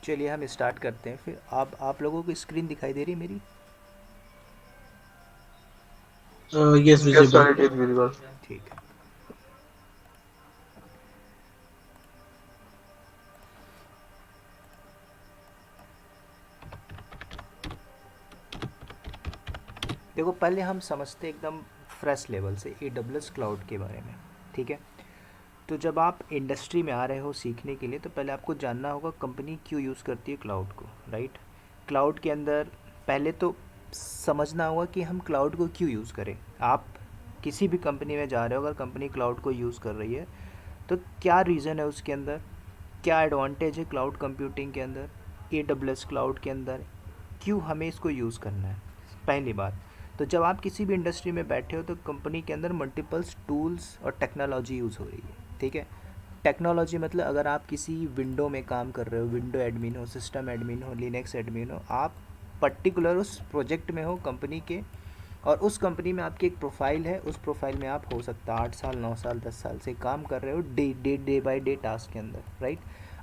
चलिए हम स्टार्ट करते हैं फिर। आप लोगों को स्क्रीन दिखाई दे रही है मेरी? Yes, Yes, visible. sir, it is visible. ठीक है। देखो पहले हम समझते हैं एकदम फ्रेश लेवल से AWS क्लाउड के बारे में। ठीक है, तो जब आप इंडस्ट्री में आ रहे हो सीखने के लिए तो पहले आपको जानना होगा कंपनी क्यों यूज़ करती है क्लाउड को, राइट। क्लाउड के अंदर पहले तो समझना होगा कि हम क्लाउड को क्यों यूज़ करें। आप किसी भी कंपनी में जा रहे हो, अगर कंपनी क्लाउड को यूज़ कर रही है तो क्या रीज़न है उसके अंदर, क्या एडवांटेज है क्लाउड कंप्यूटिंग के अंदर, AWS क्लाउड के अंदर, क्यों हमें इसको यूज़ करना है, पहली बात। तो जब आप किसी भी इंडस्ट्री में बैठे हो तो कंपनी के अंदर मल्टीपल्स टूल्स और टेक्नोलॉजी यूज़ हो रही है। ठीक है, टेक्नोलॉजी मतलब अगर आप किसी विंडो में काम कर रहे हो, विंडो एडमिन हो, सिस्टम एडमिन हो, लिनक्स एडमिन हो, आप पर्टिकुलर उस प्रोजेक्ट में हो कंपनी के, और उस कंपनी में आपकी एक प्रोफाइल है, उस प्रोफाइल में आप हो सकता है 8 साल 9 साल 10 साल से काम कर रहे हो डे बाय डे टास्क के अंदर, राइट।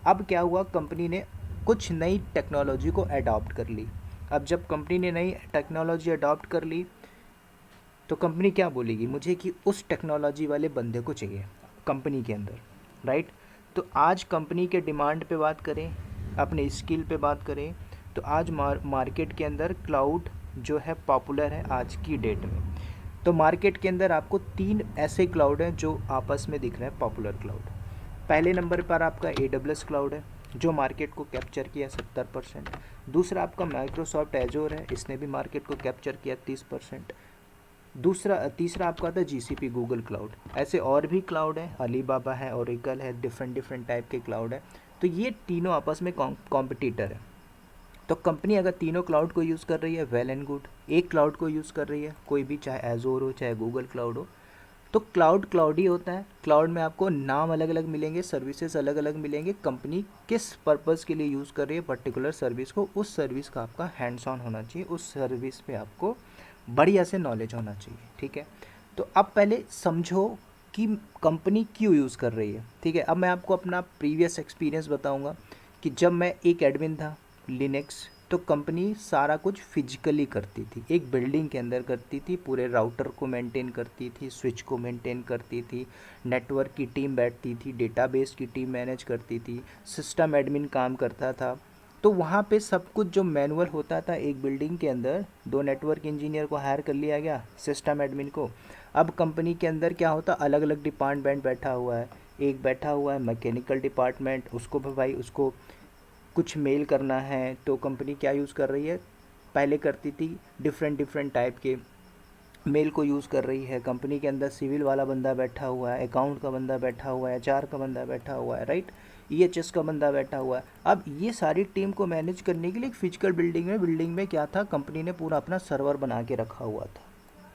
अब क्या हुआ, कंपनी ने कुछ नई टेक्नोलॉजी को अडॉप्ट कर ली। अब जब कंपनी ने नई टेक्नोलॉजी अडॉप्ट कर ली तो कंपनी क्या बोलेगी मुझे कि उस टेक्नोलॉजी वाले बंदे को चाहिए कंपनी के अंदर, राइट। तो आज कंपनी के डिमांड पे बात करें, अपने स्किल पे बात करें, तो आज मार्केट के अंदर क्लाउड जो है पॉपुलर है आज की डेट में। तो मार्केट के अंदर आपको 3 ऐसे क्लाउड हैं जो आपस में दिख रहे हैं पॉपुलर क्लाउड। पहले नंबर पर आपका AWS क्लाउड है जो मार्केट को कैप्चर किया 70%। दूसरा आपका माइक्रोसॉफ्ट एजोर है, इसने भी मार्केट को कैप्चर किया 30%। तीसरा आपका आता है GCP गूगल क्लाउड। ऐसे और भी क्लाउड है, अलीबाबा है, ओरेकल है, डिफरेंट डिफरेंट टाइप के क्लाउड है। तो ये तीनों आपस में कॉम्पिटिटर है। तो कंपनी अगर तीनों क्लाउड को यूज़ कर रही है वेल एंड गुड, एक क्लाउड को यूज़ कर रही है कोई भी, चाहे एजोर हो चाहे गूगल क्लाउड हो, तो क्लाउड क्लाउड ही होता है। क्लाउड में आपको नाम अलग अलग मिलेंगे, सर्विसेज अलग अलग मिलेंगे, कंपनी किस पर्पज़ के लिए यूज़ कर रही है पर्टिकुलर सर्विस को, उस सर्विस का आपका हैंड्स ऑन होना चाहिए, उस सर्विस पे आपको बढ़िया से नॉलेज होना चाहिए। ठीक है, तो अब पहले समझो कि कंपनी क्यों यूज़ कर रही है। ठीक है, अब मैं आपको अपना प्रीवियस एक्सपीरियंस बताऊंगा कि जब मैं एक एडमिन था लिनक्स, तो कंपनी सारा कुछ फिजिकली करती थी, एक बिल्डिंग के अंदर करती थी, पूरे राउटर को मेंटेन करती थी, स्विच को मेंटेन करती थी, नेटवर्क की टीम बैठती थी, डेटाबेस की टीम मैनेज करती थी, सिस्टम एडमिन काम करता था। तो वहाँ पे सब कुछ जो मैनुअल होता था एक बिल्डिंग के अंदर, 2 नेटवर्क इंजीनियर को हायर कर लिया गया, सिस्टम एडमिन को। अब कंपनी के अंदर क्या होता, अलग अलग डिपार्टमेंट बैठा हुआ है। एक बैठा हुआ है मैकेनिकल डिपार्टमेंट, उसको भी भाई उसको कुछ मेल करना है तो कंपनी क्या यूज़ कर रही है, पहले करती थी डिफरेंट डिफरेंट टाइप के मेल को यूज़ कर रही है। कंपनी के अंदर सिविल वाला बंदा बैठा हुआ है, अकाउंट का बंदा बैठा हुआ है, HR का बंदा बैठा हुआ है, राइट, EHS का बंदा बैठा हुआ है। अब ये सारी टीम को मैनेज करने के लिए एक फिजिकल बिल्डिंग में क्या था, कंपनी ने पूरा अपना सर्वर बना के रखा हुआ था।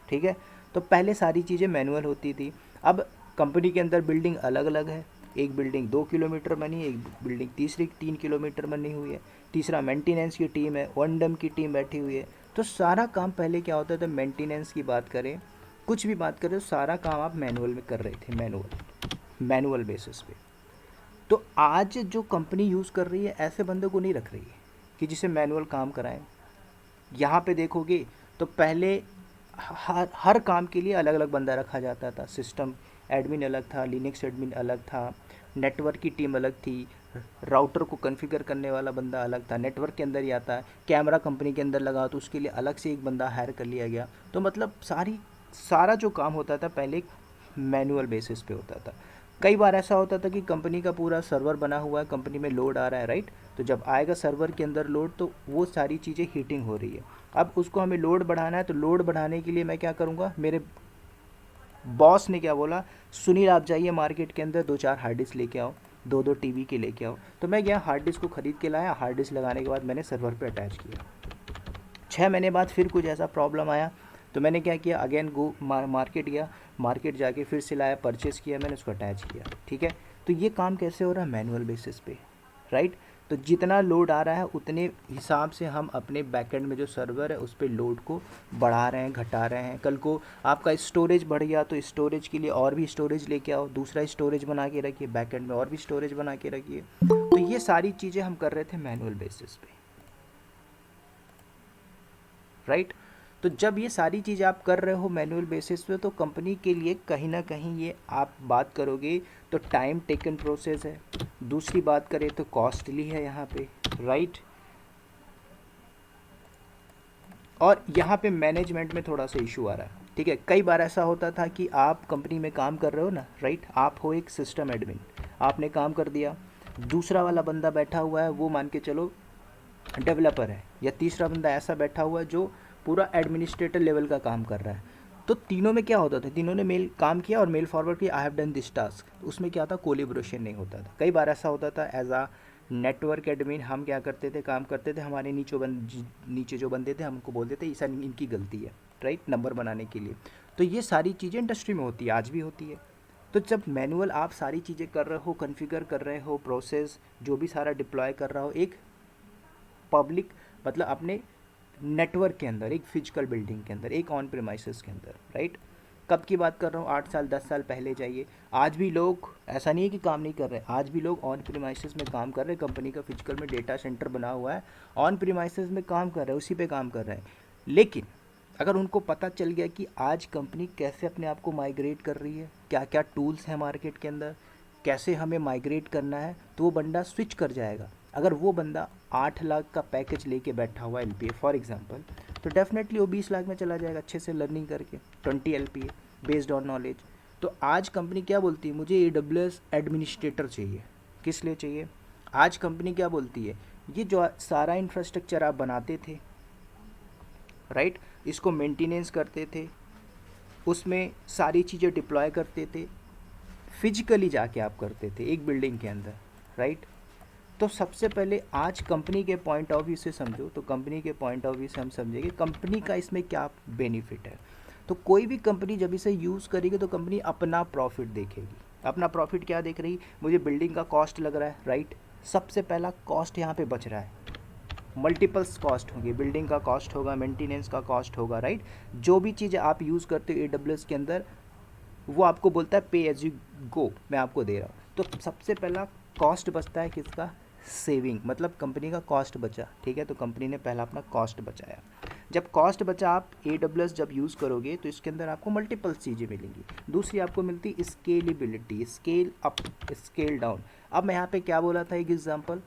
ठीक है, तो पहले सारी चीज़ें मैनुअल होती थी। अब कंपनी के अंदर बिल्डिंग अलग अलग है, एक बिल्डिंग 2 किलोमीटर बनी है, एक बिल्डिंग तीसरी 3 किलोमीटर बनी हुई है, तीसरा मेंटेनेंस की टीम है, वनडम की टीम बैठी हुई है। तो सारा काम पहले क्या होता था, मेंटेनेंस की बात करें, कुछ भी बात करें, तो सारा काम आप मैनुअल में कर रहे थे, मैनुअल बेसिस पे। तो आज जो कंपनी यूज़ कर रही है ऐसे बंदे को नहीं रख रही है कि जिसे मैनुअल काम कराएं। यहाँ पे देखोगे तो पहले हर काम के लिए अलग अलग बंदा रखा जाता था। सिस्टम एडमिन अलग था, लिनक्स एडमिन अलग था, नेटवर्क की टीम अलग थी, राउटर को कॉन्फ़िगर करने वाला बंदा अलग था, नेटवर्क के अंदर ही आता है, कैमरा कंपनी के अंदर लगा तो उसके लिए अलग से एक बंदा हायर कर लिया गया। तो मतलब सारा जो काम होता था पहले मैनुअल बेसिस पे होता था। कई बार ऐसा होता था कि कंपनी का पूरा सर्वर बना हुआ है, कंपनी में लोड आ रहा है, राइट, तो जब आएगा सर्वर के अंदर लोड तो वो सारी चीज़ें हीटिंग हो रही है। अब उसको हमें लोड बढ़ाना है, तो लोड बढ़ाने के लिए मैं क्या करूँगा, मेरे बॉस ने क्या बोला, सुनील आप जाइए मार्केट के अंदर 2 4 हार्ड डिस्क लेके आओ, 2 2 टीवी के लेके आओ। तो मैं गया हार्ड डिस्क को ख़रीद के लाया, हार्ड डिस्क लगाने के बाद मैंने सर्वर पे अटैच किया। 6 महीने बाद फिर कुछ ऐसा प्रॉब्लम आया तो मैंने क्या किया, अगेन गो मार्केट गया, मार्केट जाके फिर से लाया, परचेस किया, मैंने उसको अटैच किया। ठीक है, तो ये काम कैसे हो रहा है, मैनुअल बेसिस पे, राइट। तो जितना लोड आ रहा है उतने हिसाब से हम अपने बैकएंड में जो सर्वर है उस पर लोड को बढ़ा रहे हैं, घटा रहे हैं। कल को आपका स्टोरेज बढ़ गया तो स्टोरेज के लिए और भी स्टोरेज लेके आओ, दूसरा स्टोरेज बना के रखिए, बैकएंड में और भी स्टोरेज बना के रखिए। तो ये सारी चीज़ें हम कर रहे थे मैनुअल बेसिस पे, राइट। तो जब ये सारी चीज़ आप कर रहे हो मैनुअल बेसिस पे तो कंपनी के लिए कहीं ना कहीं ये आप बात करोगे तो टाइम टेकन प्रोसेस है। दूसरी बात करें तो कॉस्टली है यहाँ पे, राइट। और यहाँ पे मैनेजमेंट में थोड़ा सा इशू आ रहा है, ठीक है। कई बार ऐसा होता था कि आप कंपनी में काम कर रहे हो ना, राइट, आप हो एक सिस्टम एडमिन, आपने काम कर दिया, दूसरा वाला बंदा बैठा हुआ है वो मान के चलो डेवलपर है, या तीसरा बंदा ऐसा बैठा हुआ है जो पूरा एडमिनिस्ट्रेटर लेवल का काम कर रहा है। तो तीनों में क्या होता था, तीनों ने मेल काम किया और मेल फॉरवर्ड किया, I have done this task. उसमें क्या था, कोलिब्रेशन नहीं होता था। कई बार ऐसा होता था एज आ नेटवर्क एडमिन हम क्या करते थे, काम करते थे, हमारे नीचे जो बंदे थे हमको बोलते थे ऐसा इनकी गलती है, राइट, नंबर बनाने के लिए। तो ये सारी चीज़ें इंडस्ट्री में होती है, आज भी होती है। तो जब मैनुअल आप सारी चीज़ें कर रहे हो, कॉन्फ़िगर कर रहे हो, प्रोसेस जो भी सारा डिप्लॉय कर रहा हो एक पब्लिक मतलब अपने नेटवर्क के अंदर, एक फिजिकल बिल्डिंग के अंदर, एक ऑन प्रीमाइसेस के अंदर, राइट। कब की बात कर रहा हूँ, 8 साल 10 साल पहले जाइए, आज भी लोग, ऐसा नहीं है कि काम नहीं कर रहे, आज भी लोग ऑन प्रीमाइसेस में काम कर रहे हैं। कंपनी का फिजिकल में डेटा सेंटर बना हुआ है, ऑन प्रीमाइसेस में काम कर रहे हैं, उसी पे काम कर रहे हैं। लेकिन अगर उनको पता चल गया कि आज कंपनी कैसे अपने आप को माइग्रेट कर रही है, क्या क्या टूल्स हैं मार्केट के अंदर, कैसे हमें माइग्रेट करना है, तो वो बंदा स्विच कर जाएगा। अगर वो बंदा 8 लाख का पैकेज लेके बैठा हुआ LPA फॉर एग्जांपल, तो डेफिनेटली वो 20 लाख में चला जाएगा अच्छे से लर्निंग करके 20 LPA बेस्ड ऑन नॉलेज। तो आज कंपनी क्या बोलती है, मुझे AWS एडमिनिस्ट्रेटर चाहिए। किस लिए चाहिए, आज कंपनी क्या बोलती है, ये जो सारा इंफ्रास्ट्रक्चर आप बनाते थे, राइट, इसको मेंटेनेंस करते थे, उसमें सारी चीज़ें डिप्लॉय करते थे, फिजिकली जाके आप करते थे एक बिल्डिंग के अंदर, राइट। तो सबसे पहले आज कंपनी के पॉइंट ऑफ व्यू से समझो, तो कंपनी के पॉइंट ऑफ व्यू से हम समझेंगे कंपनी का इसमें क्या बेनिफिट है। तो कोई भी कंपनी जब इसे यूज़ करेगी तो कंपनी अपना प्रॉफिट देखेगी। अपना प्रॉफिट क्या देख रही, मुझे बिल्डिंग का कॉस्ट लग रहा है, राइट, सबसे पहला कॉस्ट यहाँ पे बच रहा है। मल्टीपल्स कॉस्ट होंगे, बिल्डिंग का कॉस्ट होगा, मेंटेनेंस का कॉस्ट होगा, राइट। जो भी चीज़ें आप यूज़ करते हो AWS के अंदर वो आपको बोलता है पे एज यू गो, मैं आपको दे रहा हूँ। तो सबसे पहला कॉस्ट बचता है किसका, सेविंग, मतलब कंपनी का कॉस्ट बचा, ठीक है। तो कंपनी ने पहला अपना कॉस्ट बचाया। जब कॉस्ट बचा, आप AWS जब यूज़ करोगे तो इसके अंदर आपको मल्टीपल चीज़ें मिलेंगी। दूसरी आपको मिलती scalability, scale up, scale down. अब मैं यहाँ पे क्या बोला था, एक एग्जांपल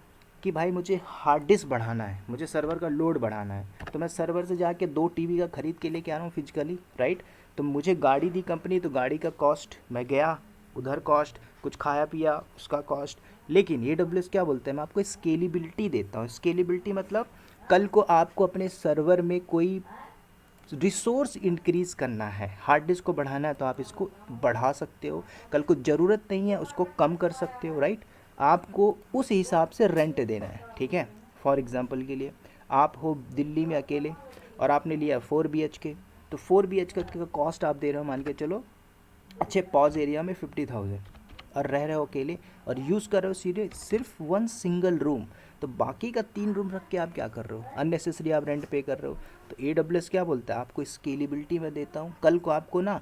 कि भाई मुझे हार्ड डिस्क बढ़ाना है, मुझे सर्वर का लोड बढ़ाना है, तो मैं सर्वर से जाके 2 TB का ख़रीद के लेके आ रहा हूँ फिजिकली, राइट। तो मुझे गाड़ी दी कंपनी, तो गाड़ी का कॉस्ट, मैं गया उधर कॉस्ट, कुछ खाया पिया उसका कॉस्ट। लेकिन AWS क्या बोलते हैं, मैं आपको स्केलेबिलिटी देता हूँ। स्केलेबिलिटी मतलब कल को आपको अपने सर्वर में कोई रिसोर्स इंक्रीज़ करना है, हार्ड डिस्क को बढ़ाना है, तो आप इसको बढ़ा सकते हो। कल को ज़रूरत नहीं है उसको कम कर सकते हो, राइट। आपको उस हिसाब से रेंट देना है, ठीक है। फॉर एग्जांपल के लिए आप हो दिल्ली में अकेले और आपने लिया 4 BHK, तो 4 BHK का कॉस्ट आप दे रहे हो मान के चलो अच्छे पॉज एरिया में 50,000, और रह रहे हो अकेले और यूज़ कर रहे हो सीधे सिर्फ 1 सिंगल रूम, तो बाकी का 3 रूम रख के आप क्या कर रहे हो, अननेसेसरी आप रेंट पे कर रहे हो। तो AWS क्या बोलता है, आपको स्केलेबिलिटी में देता हूँ। कल को आपको ना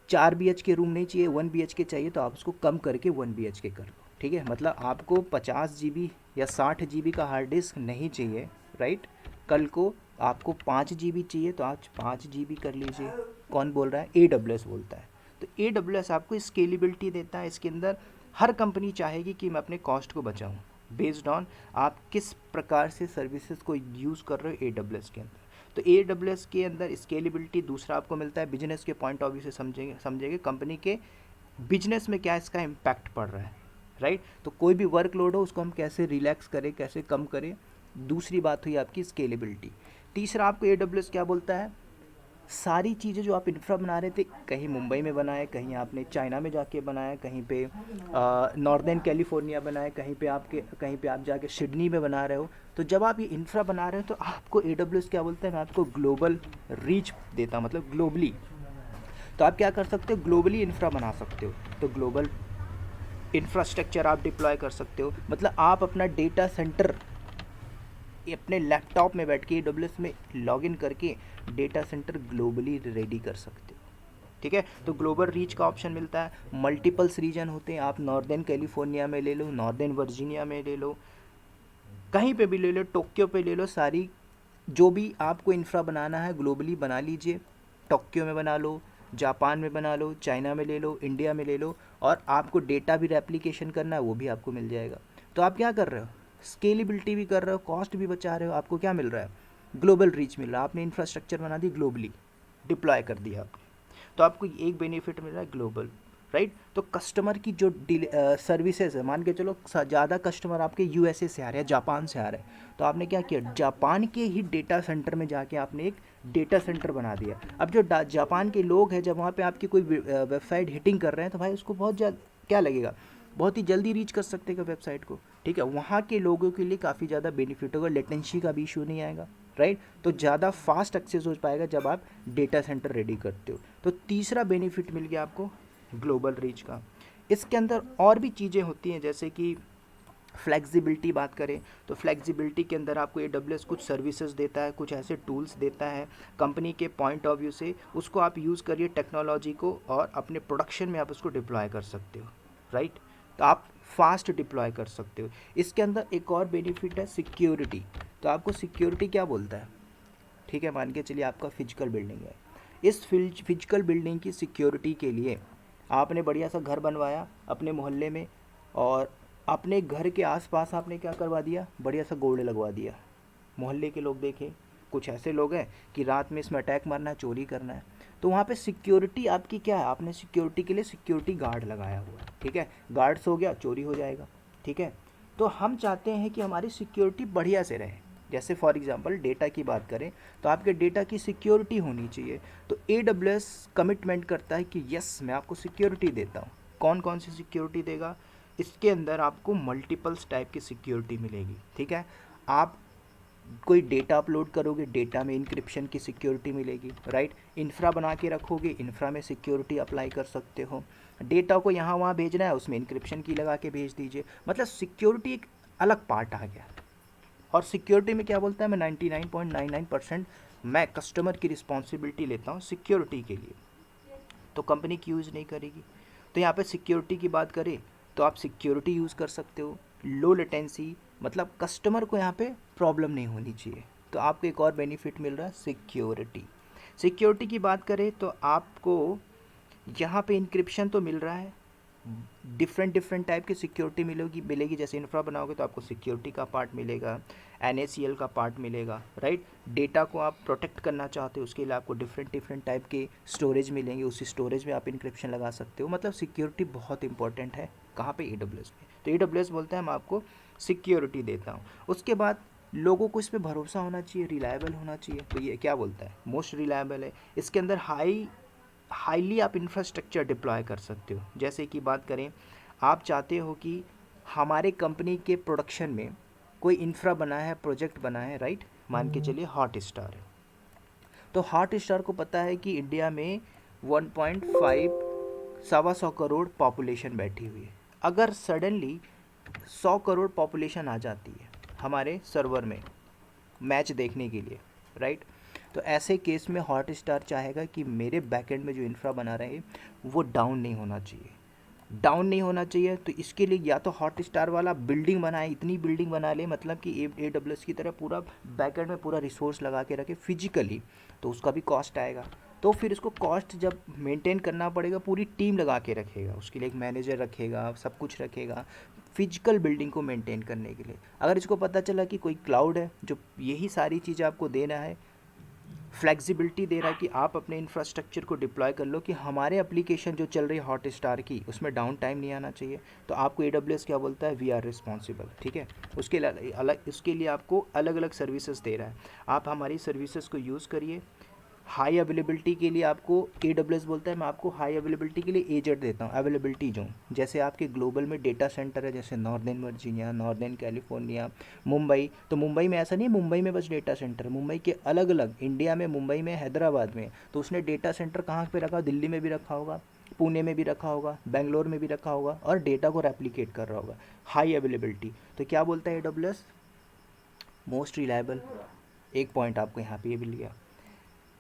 4 BHK रूम नहीं चाहिए, 1 BHK चाहिए, तो आप उसको कम करके 1 BHK कर लो, ठीक है। मतलब आपको 50 GB या 60 GB का हार्ड डिस्क नहीं चाहिए, राइट। कल को आपको 5 GB चाहिए तो आज 5 GB कर लीजिए। कौन बोल रहा है, AWS बोलता है। तो AWS आपको स्केलेबिलिटी देता है। इसके अंदर हर कंपनी चाहेगी कि मैं अपने कॉस्ट को बचाऊं बेस्ड ऑन आप किस प्रकार से सर्विसेज को यूज़ कर रहे हो AWS के अंदर। तो AWS के अंदर स्केलेबिलिटी दूसरा आपको मिलता है। बिजनेस के पॉइंट ऑफ व्यू से समझेंगे कंपनी के बिजनेस में क्या इसका इम्पैक्ट पड़ रहा है, राइट। तो कोई भी वर्कलोड हो उसको हम कैसे रिलैक्स करें, कैसे कम करें, दूसरी बात हुई आपकी स्केलेबिलिटी। तीसरा आपको AWS क्या बोलता है, सारी चीज़ें जो आप इंफ्रा बना रहे थे, कहीं मुंबई में बनाए, कहीं आपने चाइना में जाके बनाया, कहीं पे नॉर्दर्न कैलिफोर्निया बनाए, कहीं पे आप जाके सिडनी में बना रहे हो। तो जब आप ये इंफ्रा बना रहे हो तो आपको AWS क्या बोलता है, मैं आपको ग्लोबल रीच देता हूँ, मतलब ग्लोबली। तो आप क्या कर सकते हो, ग्लोबली इंफ्रा बना सकते हो। तो ग्लोबल इंफ्रास्ट्रक्चर आप डिप्लॉय कर सकते हो। मतलब आप अपना डेटा सेंटर अपने लैपटॉप में बैठ के AWS में लॉगिन करके डेटा सेंटर ग्लोबली रेडी कर सकते हो। ठीक है, तो ग्लोबल रीच का ऑप्शन मिलता है। मल्टीपल्स रीजन होते हैं, आप नॉर्दर्न कैलिफोर्निया में ले लो, नॉर्दर्न वर्जीनिया में ले लो, कहीं पे भी ले लो, टोक्यो पे ले लो, सारी जो भी आपको इंफ्रा बनाना है ग्लोबली बना लीजिए। टोक्यो में बना लो, जापान में बना लो, चाइना में ले लो, इंडिया में ले लो, और आपको डेटा भी रेप्लिकेशन करना है वो भी आपको मिल जाएगा। तो आप क्या कर रहे हो, स्केलेबिलिटी भी कर रहे हो, कॉस्ट भी बचा रहे हो, आपको क्या मिल रहा है, ग्लोबल रीच मिल रहा है। आपने इंफ्रास्ट्रक्चर बना दी, ग्लोबली डिप्लॉय कर दिया आपने, तो आपको एक बेनिफिट मिल रहा है ग्लोबल, राइट। तो कस्टमर की जो सर्विसेज है, मान के चलो ज़्यादा कस्टमर आपके USA से आ रहे हैं, जापान से आ रहे हैं, तो आपने क्या किया, जापान के ही डेटा सेंटर में जाके आपने एक डेटा सेंटर बना दिया। अब जो जापान के लोग हैं, जब वहाँ पे आपकी कोई वेबसाइट हिटिंग कर रहे हैं, तो भाई उसको बहुत ज़्यादा क्या लगेगा, बहुत ही जल्दी रीच कर सकते हैं वेबसाइट को। ठीक है, वहाँ के लोगों के लिए काफ़ी ज़्यादा बेनिफिट होगा, लेटेंसी का भी इशू नहीं आएगा, राइट। तो ज़्यादा फास्ट एक्सेस हो पाएगा जब आप डेटा सेंटर रेडी करते हो। तो तीसरा बेनिफिट मिल गया आपको ग्लोबल रीच का। इसके अंदर और भी चीज़ें होती हैं, जैसे कि फ्लेक्सिबिलिटी बात करें तो फ्लेक्सिबिलिटी के अंदर आपको AWS कुछ सर्विसेज देता है, कुछ ऐसे टूल्स देता है कंपनी के पॉइंट ऑफ व्यू से, उसको आप यूज़ करिए टेक्नोलॉजी को, और अपने प्रोडक्शन में आप उसको डिप्लॉय कर सकते हो, राइट। तो आप फास्ट डिप्लॉय कर सकते हो। इसके अंदर एक और बेनिफिट है सिक्योरिटी। तो आपको सिक्योरिटी क्या बोलता है, ठीक है, मान के चलिए आपका फिजिकल बिल्डिंग है, इस फिजिकल बिल्डिंग की सिक्योरिटी के लिए आपने बढ़िया सा घर बनवाया अपने मोहल्ले में, और अपने घर के आसपास आपने क्या करवा दिया, बढ़िया सा गोल्ड लगवा दिया। मोहल्ले के लोग देखें, कुछ ऐसे लोग हैं कि रात में इसमें अटैक मारना है, चोरी करना है, तो वहाँ पे सिक्योरिटी आपकी क्या है, आपने सिक्योरिटी के लिए सिक्योरिटी गार्ड लगाया हुआ है। ठीक है, गार्ड्स हो गया, चोरी हो जाएगा। ठीक है, तो हम चाहते हैं कि हमारी सिक्योरिटी बढ़िया से रहे। जैसे फॉर एग्जांपल डेटा की बात करें तो आपके डेटा की सिक्योरिटी होनी चाहिए। तो AWS कमिटमेंट करता है कि यस मैं आपको सिक्योरिटी देता हूँ। कौन कौन सी सिक्योरिटी देगा, इसके अंदर आपको मल्टीपल्स टाइप की सिक्योरिटी मिलेगी। ठीक है, आप कोई डेटा अपलोड करोगे, डेटा में इंक्रिप्शन की सिक्योरिटी मिलेगी, राइट। इंफ्रा बना के रखोगे, इंफ्रा में सिक्योरिटी अप्लाई कर सकते हो। डेटा को यहाँ वहाँ भेजना है, उसमें इंक्रिप्शन की लगा के भेज दीजिए। मतलब सिक्योरिटी एक अलग पार्ट आ गया। और सिक्योरिटी में क्या बोलता है, मैं 99.99% मैं कस्टमर की रिस्पॉन्सिबिलिटी लेता हूँ सिक्योरिटी के लिए, तो कंपनी की यूज़ नहीं करेगी। तो यहाँ पे सिक्योरिटी की बात करें तो आप सिक्योरिटी यूज़ कर सकते हो, लो लेटेंसी, मतलब कस्टमर को यहाँ पे प्रॉब्लम नहीं होनी चाहिए। तो आपको एक और बेनिफिट मिल रहा है सिक्योरिटी। सिक्योरिटी की बात करें तो आपको यहाँ पे इंक्रिप्शन तो मिल रहा है, डिफरेंट डिफरेंट टाइप की सिक्योरिटी मिलेगी। जैसे इंफ्रा बनाओगे तो आपको सिक्योरिटी का पार्ट मिलेगा, NACL का पार्ट मिलेगा, राइट। डेटा को आप प्रोटेक्ट करना चाहते हो उसके लिए आपको डिफरेंट डिफरेंट टाइप के स्टोरेज मिलेंगे, उसी स्टोरेज में आप इंक्रिप्शन लगा सकते हो। मतलब सिक्योरिटी बहुत इंपॉर्टेंट है, कहाँ पे, AWS में। तो AWS बोलता है मैं आपको सिक्योरिटी देता हूँ। उसके बाद लोगों को इस पर भरोसा होना चाहिए, रिलायबल होना चाहिए। तो ये क्या बोलता है, मोस्ट रिलायबल है। इसके अंदर हाईली आप इंफ्रास्ट्रक्चर डिप्लॉय कर सकते हो। जैसे कि बात करें, आप चाहते हो कि हमारे कंपनी के प्रोडक्शन में कोई इंफ्रा बना है, प्रोजेक्ट बना है, राइट। मान के चलिए हॉट स्टार है, तो हॉट स्टार को पता है कि इंडिया में 1.5 125 करोड़ पॉपुलेशन बैठी हुई है। अगर सडनली 100 करोड़ पॉपुलेशन आ जाती है हमारे सर्वर में मैच देखने के लिए, राइट। तो ऐसे केस में हॉट स्टार चाहेगा कि मेरे बैकएंड में जो इंफ्रा बना रहे हैं वो डाउन नहीं होना चाहिए, डाउन नहीं होना चाहिए। तो इसके लिए या तो हॉट स्टार वाला बिल्डिंग बनाए, इतनी बिल्डिंग बना ले, मतलब कि AWS की तरह पूरा बैकएंड में पूरा रिसोर्स लगा के रखे फिजिकली, तो उसका भी कॉस्ट आएगा। तो फिर इसको कॉस्ट जब मेंटेन करना पड़ेगा, पूरी टीम लगा के रखेगा, उसके लिए एक मैनेजर रखेगा, सब कुछ रखेगा फिजिकल बिल्डिंग को मेंटेन करने के लिए। अगर इसको पता चला कि कोई क्लाउड है जो यही सारी चीज़ें आपको देना है, फ्लेक्सिबिलिटी दे रहा है कि आप अपने इंफ्रास्ट्रक्चर को डिप्लॉय कर लो, कि हमारे एप्लीकेशन जो चल रही है हॉट स्टार की उसमें डाउन टाइम नहीं आना चाहिए, तो आपको AWS क्या बोलता है, वी आर रिस्पॉन्सिबल। ठीक है, उसके लिए आपको अलग अलग सर्विसेज दे रहा है, आप हमारी सर्विसेज को यूज़ करिए। हाई अवेलेबिलिटी के लिए आपको AWS बोलता है मैं आपको हाई अवेलेबिलिटी के लिए एजेड देता हूँ, अवेलेबिलिटी जोन। जैसे आपके ग्लोबल में डेटा सेंटर है, जैसे northern Virginia, northern California, Mumbai. तो मुंबई में ऐसा नहीं है मुंबई में बस डेटा सेंटर, मुंबई के अलग अलग, इंडिया में मुंबई में, हैदराबाद में। तो उसने डेटा सेंटर कहाँ पे रखा, दिल्ली में भी रखा होगा, पुणे में भी रखा होगा, बेंगलोर में भी रखा होगा और डेटा को रेप्लिकेट कर रहा होगा, हाई अवेलेबिलिटी। तो क्या बोलता है AWS? Most reliable. एक पॉइंट आपको यहाँ पे ये मिल गया।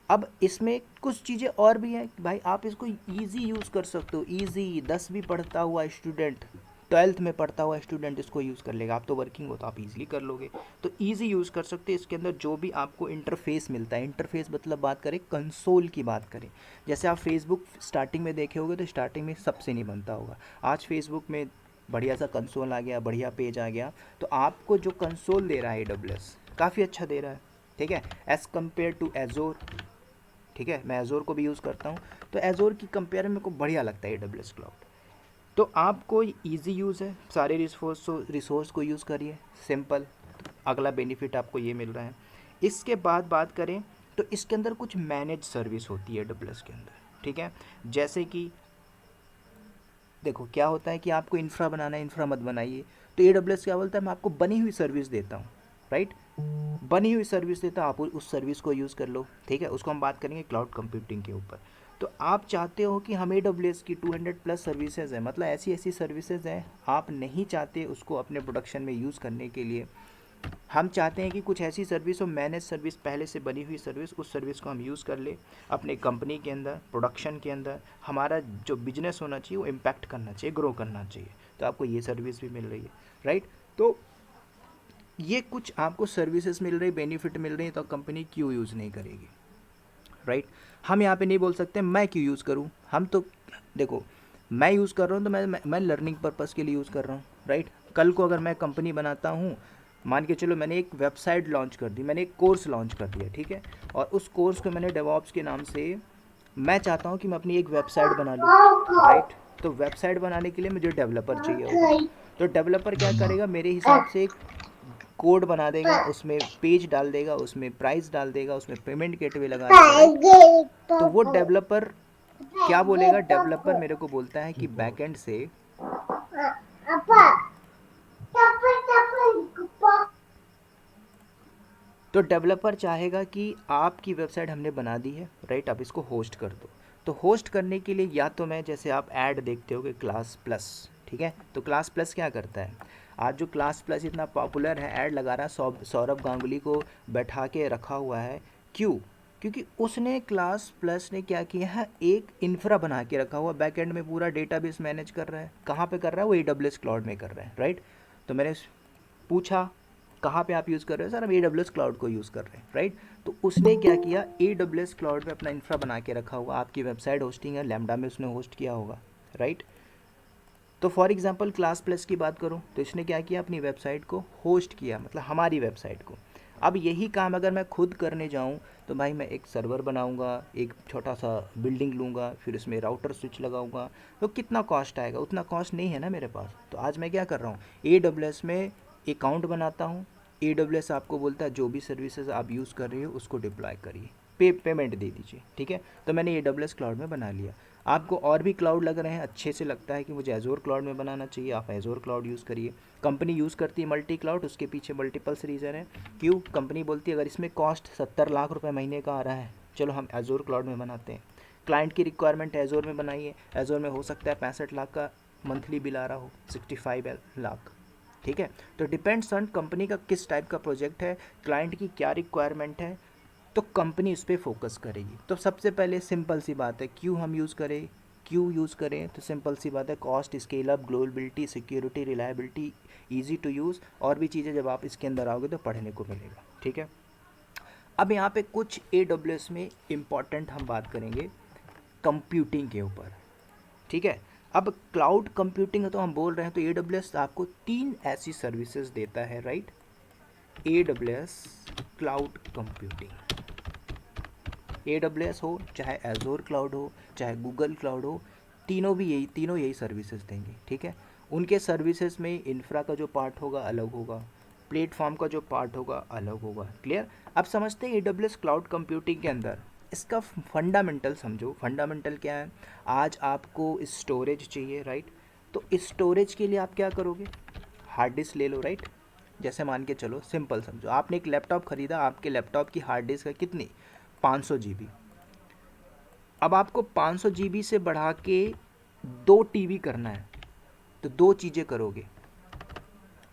अब इसमें कुछ चीज़ें और भी हैं कि भाई आप इसको ईजी यूज़ कर सकते हो, ईजी। 10वीं पढ़ता हुआ स्टूडेंट, 12th में पढ़ता हुआ स्टूडेंट इसको यूज़ कर लेगा। आप तो वर्किंग हो तो आप इजीली कर लोगे, तो ईजी यूज़ कर सकते हैं। इसके अंदर जो भी आपको इंटरफेस मिलता है, इंटरफेस मतलब बात करें कंसोल की बात करें, जैसे आप फेसबुक स्टार्टिंग में देखे होगे तो स्टार्टिंग में सबसे नहीं बनता होगा। आज फेसबुक में बढ़िया सा कंसोल आ गया, बढ़िया पेज आ गया, तो आपको जो कंसोल दे रहा है AWS काफ़ी अच्छा दे रहा है, ठीक है, एज़ कम्पेयर टू एजोर। ठीक है, मैं एजोर को भी यूज़ करता हूँ, तो एजोर की कंपेयर में मेरे को बढ़िया लगता है AWS क्लाउड। तो आपको इजी यूज़ है, सारे रिसोर्स को यूज़ करिए, सिंपल। अगला बेनिफिट आपको ये मिल रहा है। इसके बाद बात करें तो इसके अंदर कुछ मैनेज सर्विस होती है AWS के अंदर, ठीक है। जैसे कि देखो क्या होता है कि आपको इंफ्रा बनाना है, इंफ्रा मत बनाइए, तो AWS क्या बोलता है, मैं आपको बनी हुई सर्विस देता हूँ, राइट, बनी हुई सर्विस देता हूँ, आप उस सर्विस को यूज़ कर लो, ठीक है। उसको हम बात करेंगे क्लाउड कंप्यूटिंग के ऊपर। तो आप चाहते हो कि हम AWS की 200+ सर्विसेज हैं, मतलब ऐसी ऐसी सर्विसेज हैं, आप नहीं चाहते उसको अपने प्रोडक्शन में यूज़ करने के लिए। हम चाहते हैं कि कुछ ऐसी सर्विस हो, मैनेज सर्विस, पहले से बनी हुई सर्विस, उस सर्विस को हम यूज़ कर ले अपने कंपनी के अंदर, प्रोडक्शन के अंदर। हमारा जो बिजनेस होना चाहिए वो इम्पैक्ट करना चाहिए, ग्रो करना चाहिए, तो आपको ये सर्विस भी मिल रही है, राइट। तो ये कुछ आपको सर्विसेज मिल रही, बेनिफिट मिल रही, तो कंपनी क्यों यूज़ नहीं करेगी, राइट। हम यहाँ पे नहीं बोल सकते मैं क्यों यूज़ करूँ, हम तो देखो, मैं यूज़ कर रहा हूँ तो मैं लर्निंग पर्पज़ के लिए यूज़ कर रहा हूँ, राइट। कल को अगर मैं कंपनी बनाता हूँ, मान के चलो मैंने एक वेबसाइट लॉन्च कर दी, मैंने एक कोर्स लॉन्च कर दिया, ठीक है, और उस कोर्स को मैंने डेवऑप्स के नाम से, मैं चाहता हूँ कि मैं अपनी एक वेबसाइट बना लूँ, राइट। तो वेबसाइट बनाने के लिए मुझे डेवलपर चाहिए होगा, तो डेवलपर क्या करेगा, मेरे हिसाब से एक कोड बना देगा, उसमें पेज डाल देगा, उसमें प्राइस डाल देगा, उसमें पेमेंट गेटवे लगा देगा, राइट। तो वो डेवलपर क्या बोलेगा, डेवलपर मेरे को बोलता है कि बैकएंड से तो डेवलपर चाहेगा कि आपकी वेबसाइट हमने बना दी है, राइट, आप इसको होस्ट कर दो। तो होस्ट करने के लिए या तो मैं, जैसे आप ऐड देखते होगे क्लास प्लस, ठीक है, तो क्लास प्लस क्या करता है, आज जो क्लास प्लस इतना पॉपुलर है, ऐड लगा रहा है, सौरभ गांगुली को बैठा के रखा हुआ है, क्यों? क्योंकि उसने क्लास प्लस ने क्या किया है, एक इंफ्रा बना के रखा हुआ, बैकएंड में पूरा डेटाबेस मैनेज कर रहा है। कहाँ पे कर रहा है वो, AWS क्लाउड में कर रहा है, राइट। तो मैंने पूछा कहाँ पे आप यूज़ कर रहे हो, सर हम AWS क्लाउड को यूज़ कर रहे हैं, राइट। तो उसने क्या किया, AWS क्लाउड में अपना इंफ्रा बना के रखा हुआ, आपकी वेबसाइट होस्टिंग है, लैम्डा में उसने होस्ट किया होगा, राइट। तो फॉर एग्जांपल क्लास प्लस की बात करूँ तो इसने क्या किया, अपनी वेबसाइट को होस्ट किया, मतलब हमारी वेबसाइट को। अब यही काम अगर मैं खुद करने जाऊँ तो भाई मैं एक सर्वर बनाऊँगा, एक छोटा सा बिल्डिंग लूँगा, फिर उसमें राउटर स्विच लगाऊँगा, तो कितना कॉस्ट आएगा, उतना कॉस्ट नहीं है ना मेरे पास। तो आज मैं क्या कर रहा हूँ, AWS में अकाउंट बनाता हूँ, AWS आपको बोलता है जो भी सर्विसेज आप यूज़ कर रहे हो उसको डिप्लॉय करिए, पेमेंट दे दीजिए, ठीक है। तो मैंने AWS क्लाउड में बना लिया। आपको और भी क्लाउड लग रहे हैं, अच्छे से लगता है कि मुझे एजोर क्लाउड में बनाना चाहिए, आप एजोर क्लाउड यूज़ करिए। कंपनी यूज़ करती है मल्टी क्लाउड, उसके पीछे मल्टीपल्स रीज़न है। क्यों? कंपनी बोलती है अगर इसमें कॉस्ट 70 लाख रुपए महीने का आ रहा है, चलो हम एजोर क्लाउड में बनाते हैं। क्लाइंट की रिक्वायरमेंट एजोर में बनाइए, एजोर में हो सकता है 65 लाख का मंथली बिल आ रहा हो, 65 लाख, ठीक है। तो डिपेंड्स ऑन कंपनी का किस टाइप का प्रोजेक्ट है, क्लाइंट की क्या रिक्वायरमेंट है, तो कंपनी उस पर फोकस करेगी। तो सबसे पहले सिंपल सी बात है, क्यों हम यूज़ करें, क्यों यूज़ करें, तो सिंपल सी बात है, cost, scale up, globality, security, reliability, easy to use, और भी चीज़ें जब आप इसके अंदर आओगे तो पढ़ने को मिलेगा, ठीक है। अब यहाँ पे कुछ AWS में इम्पॉर्टेंट हम बात करेंगे कंप्यूटिंग के ऊपर, ठीक है। अब क्लाउड कंप्यूटिंग तो हम बोल रहे हैं, तो AWS आपको 3 ऐसी सर्विसेज देता है, right. AWS cloud computing, AWS हो चाहे एजोर क्लाउड हो चाहे गूगल क्लाउड हो, तीनों यही सर्विसेज देंगे, ठीक है। उनके सर्विसेज में इंफ्रा का जो पार्ट होगा अलग होगा, प्लेटफॉर्म का जो पार्ट होगा अलग होगा, क्लियर। अब समझते हैं AWS क्लाउड कंप्यूटिंग के अंदर इसका फंडामेंटल समझो। फंडामेंटल क्या है, आज आपको स्टोरेज चाहिए, राइट। तो स्टोरेज के लिए आप क्या करोगे, हार्ड डिस्क ले लो, राइट। जैसे मान के चलो, सिंपल समझो, आपने एक लैपटॉप खरीदा, आपके लैपटॉप की हार्ड डिस्क है कितनी, 500 GB। अब आपको 500 GB से बढ़ा के 2 टीबी करना है तो 2 चीज़ें करोगे,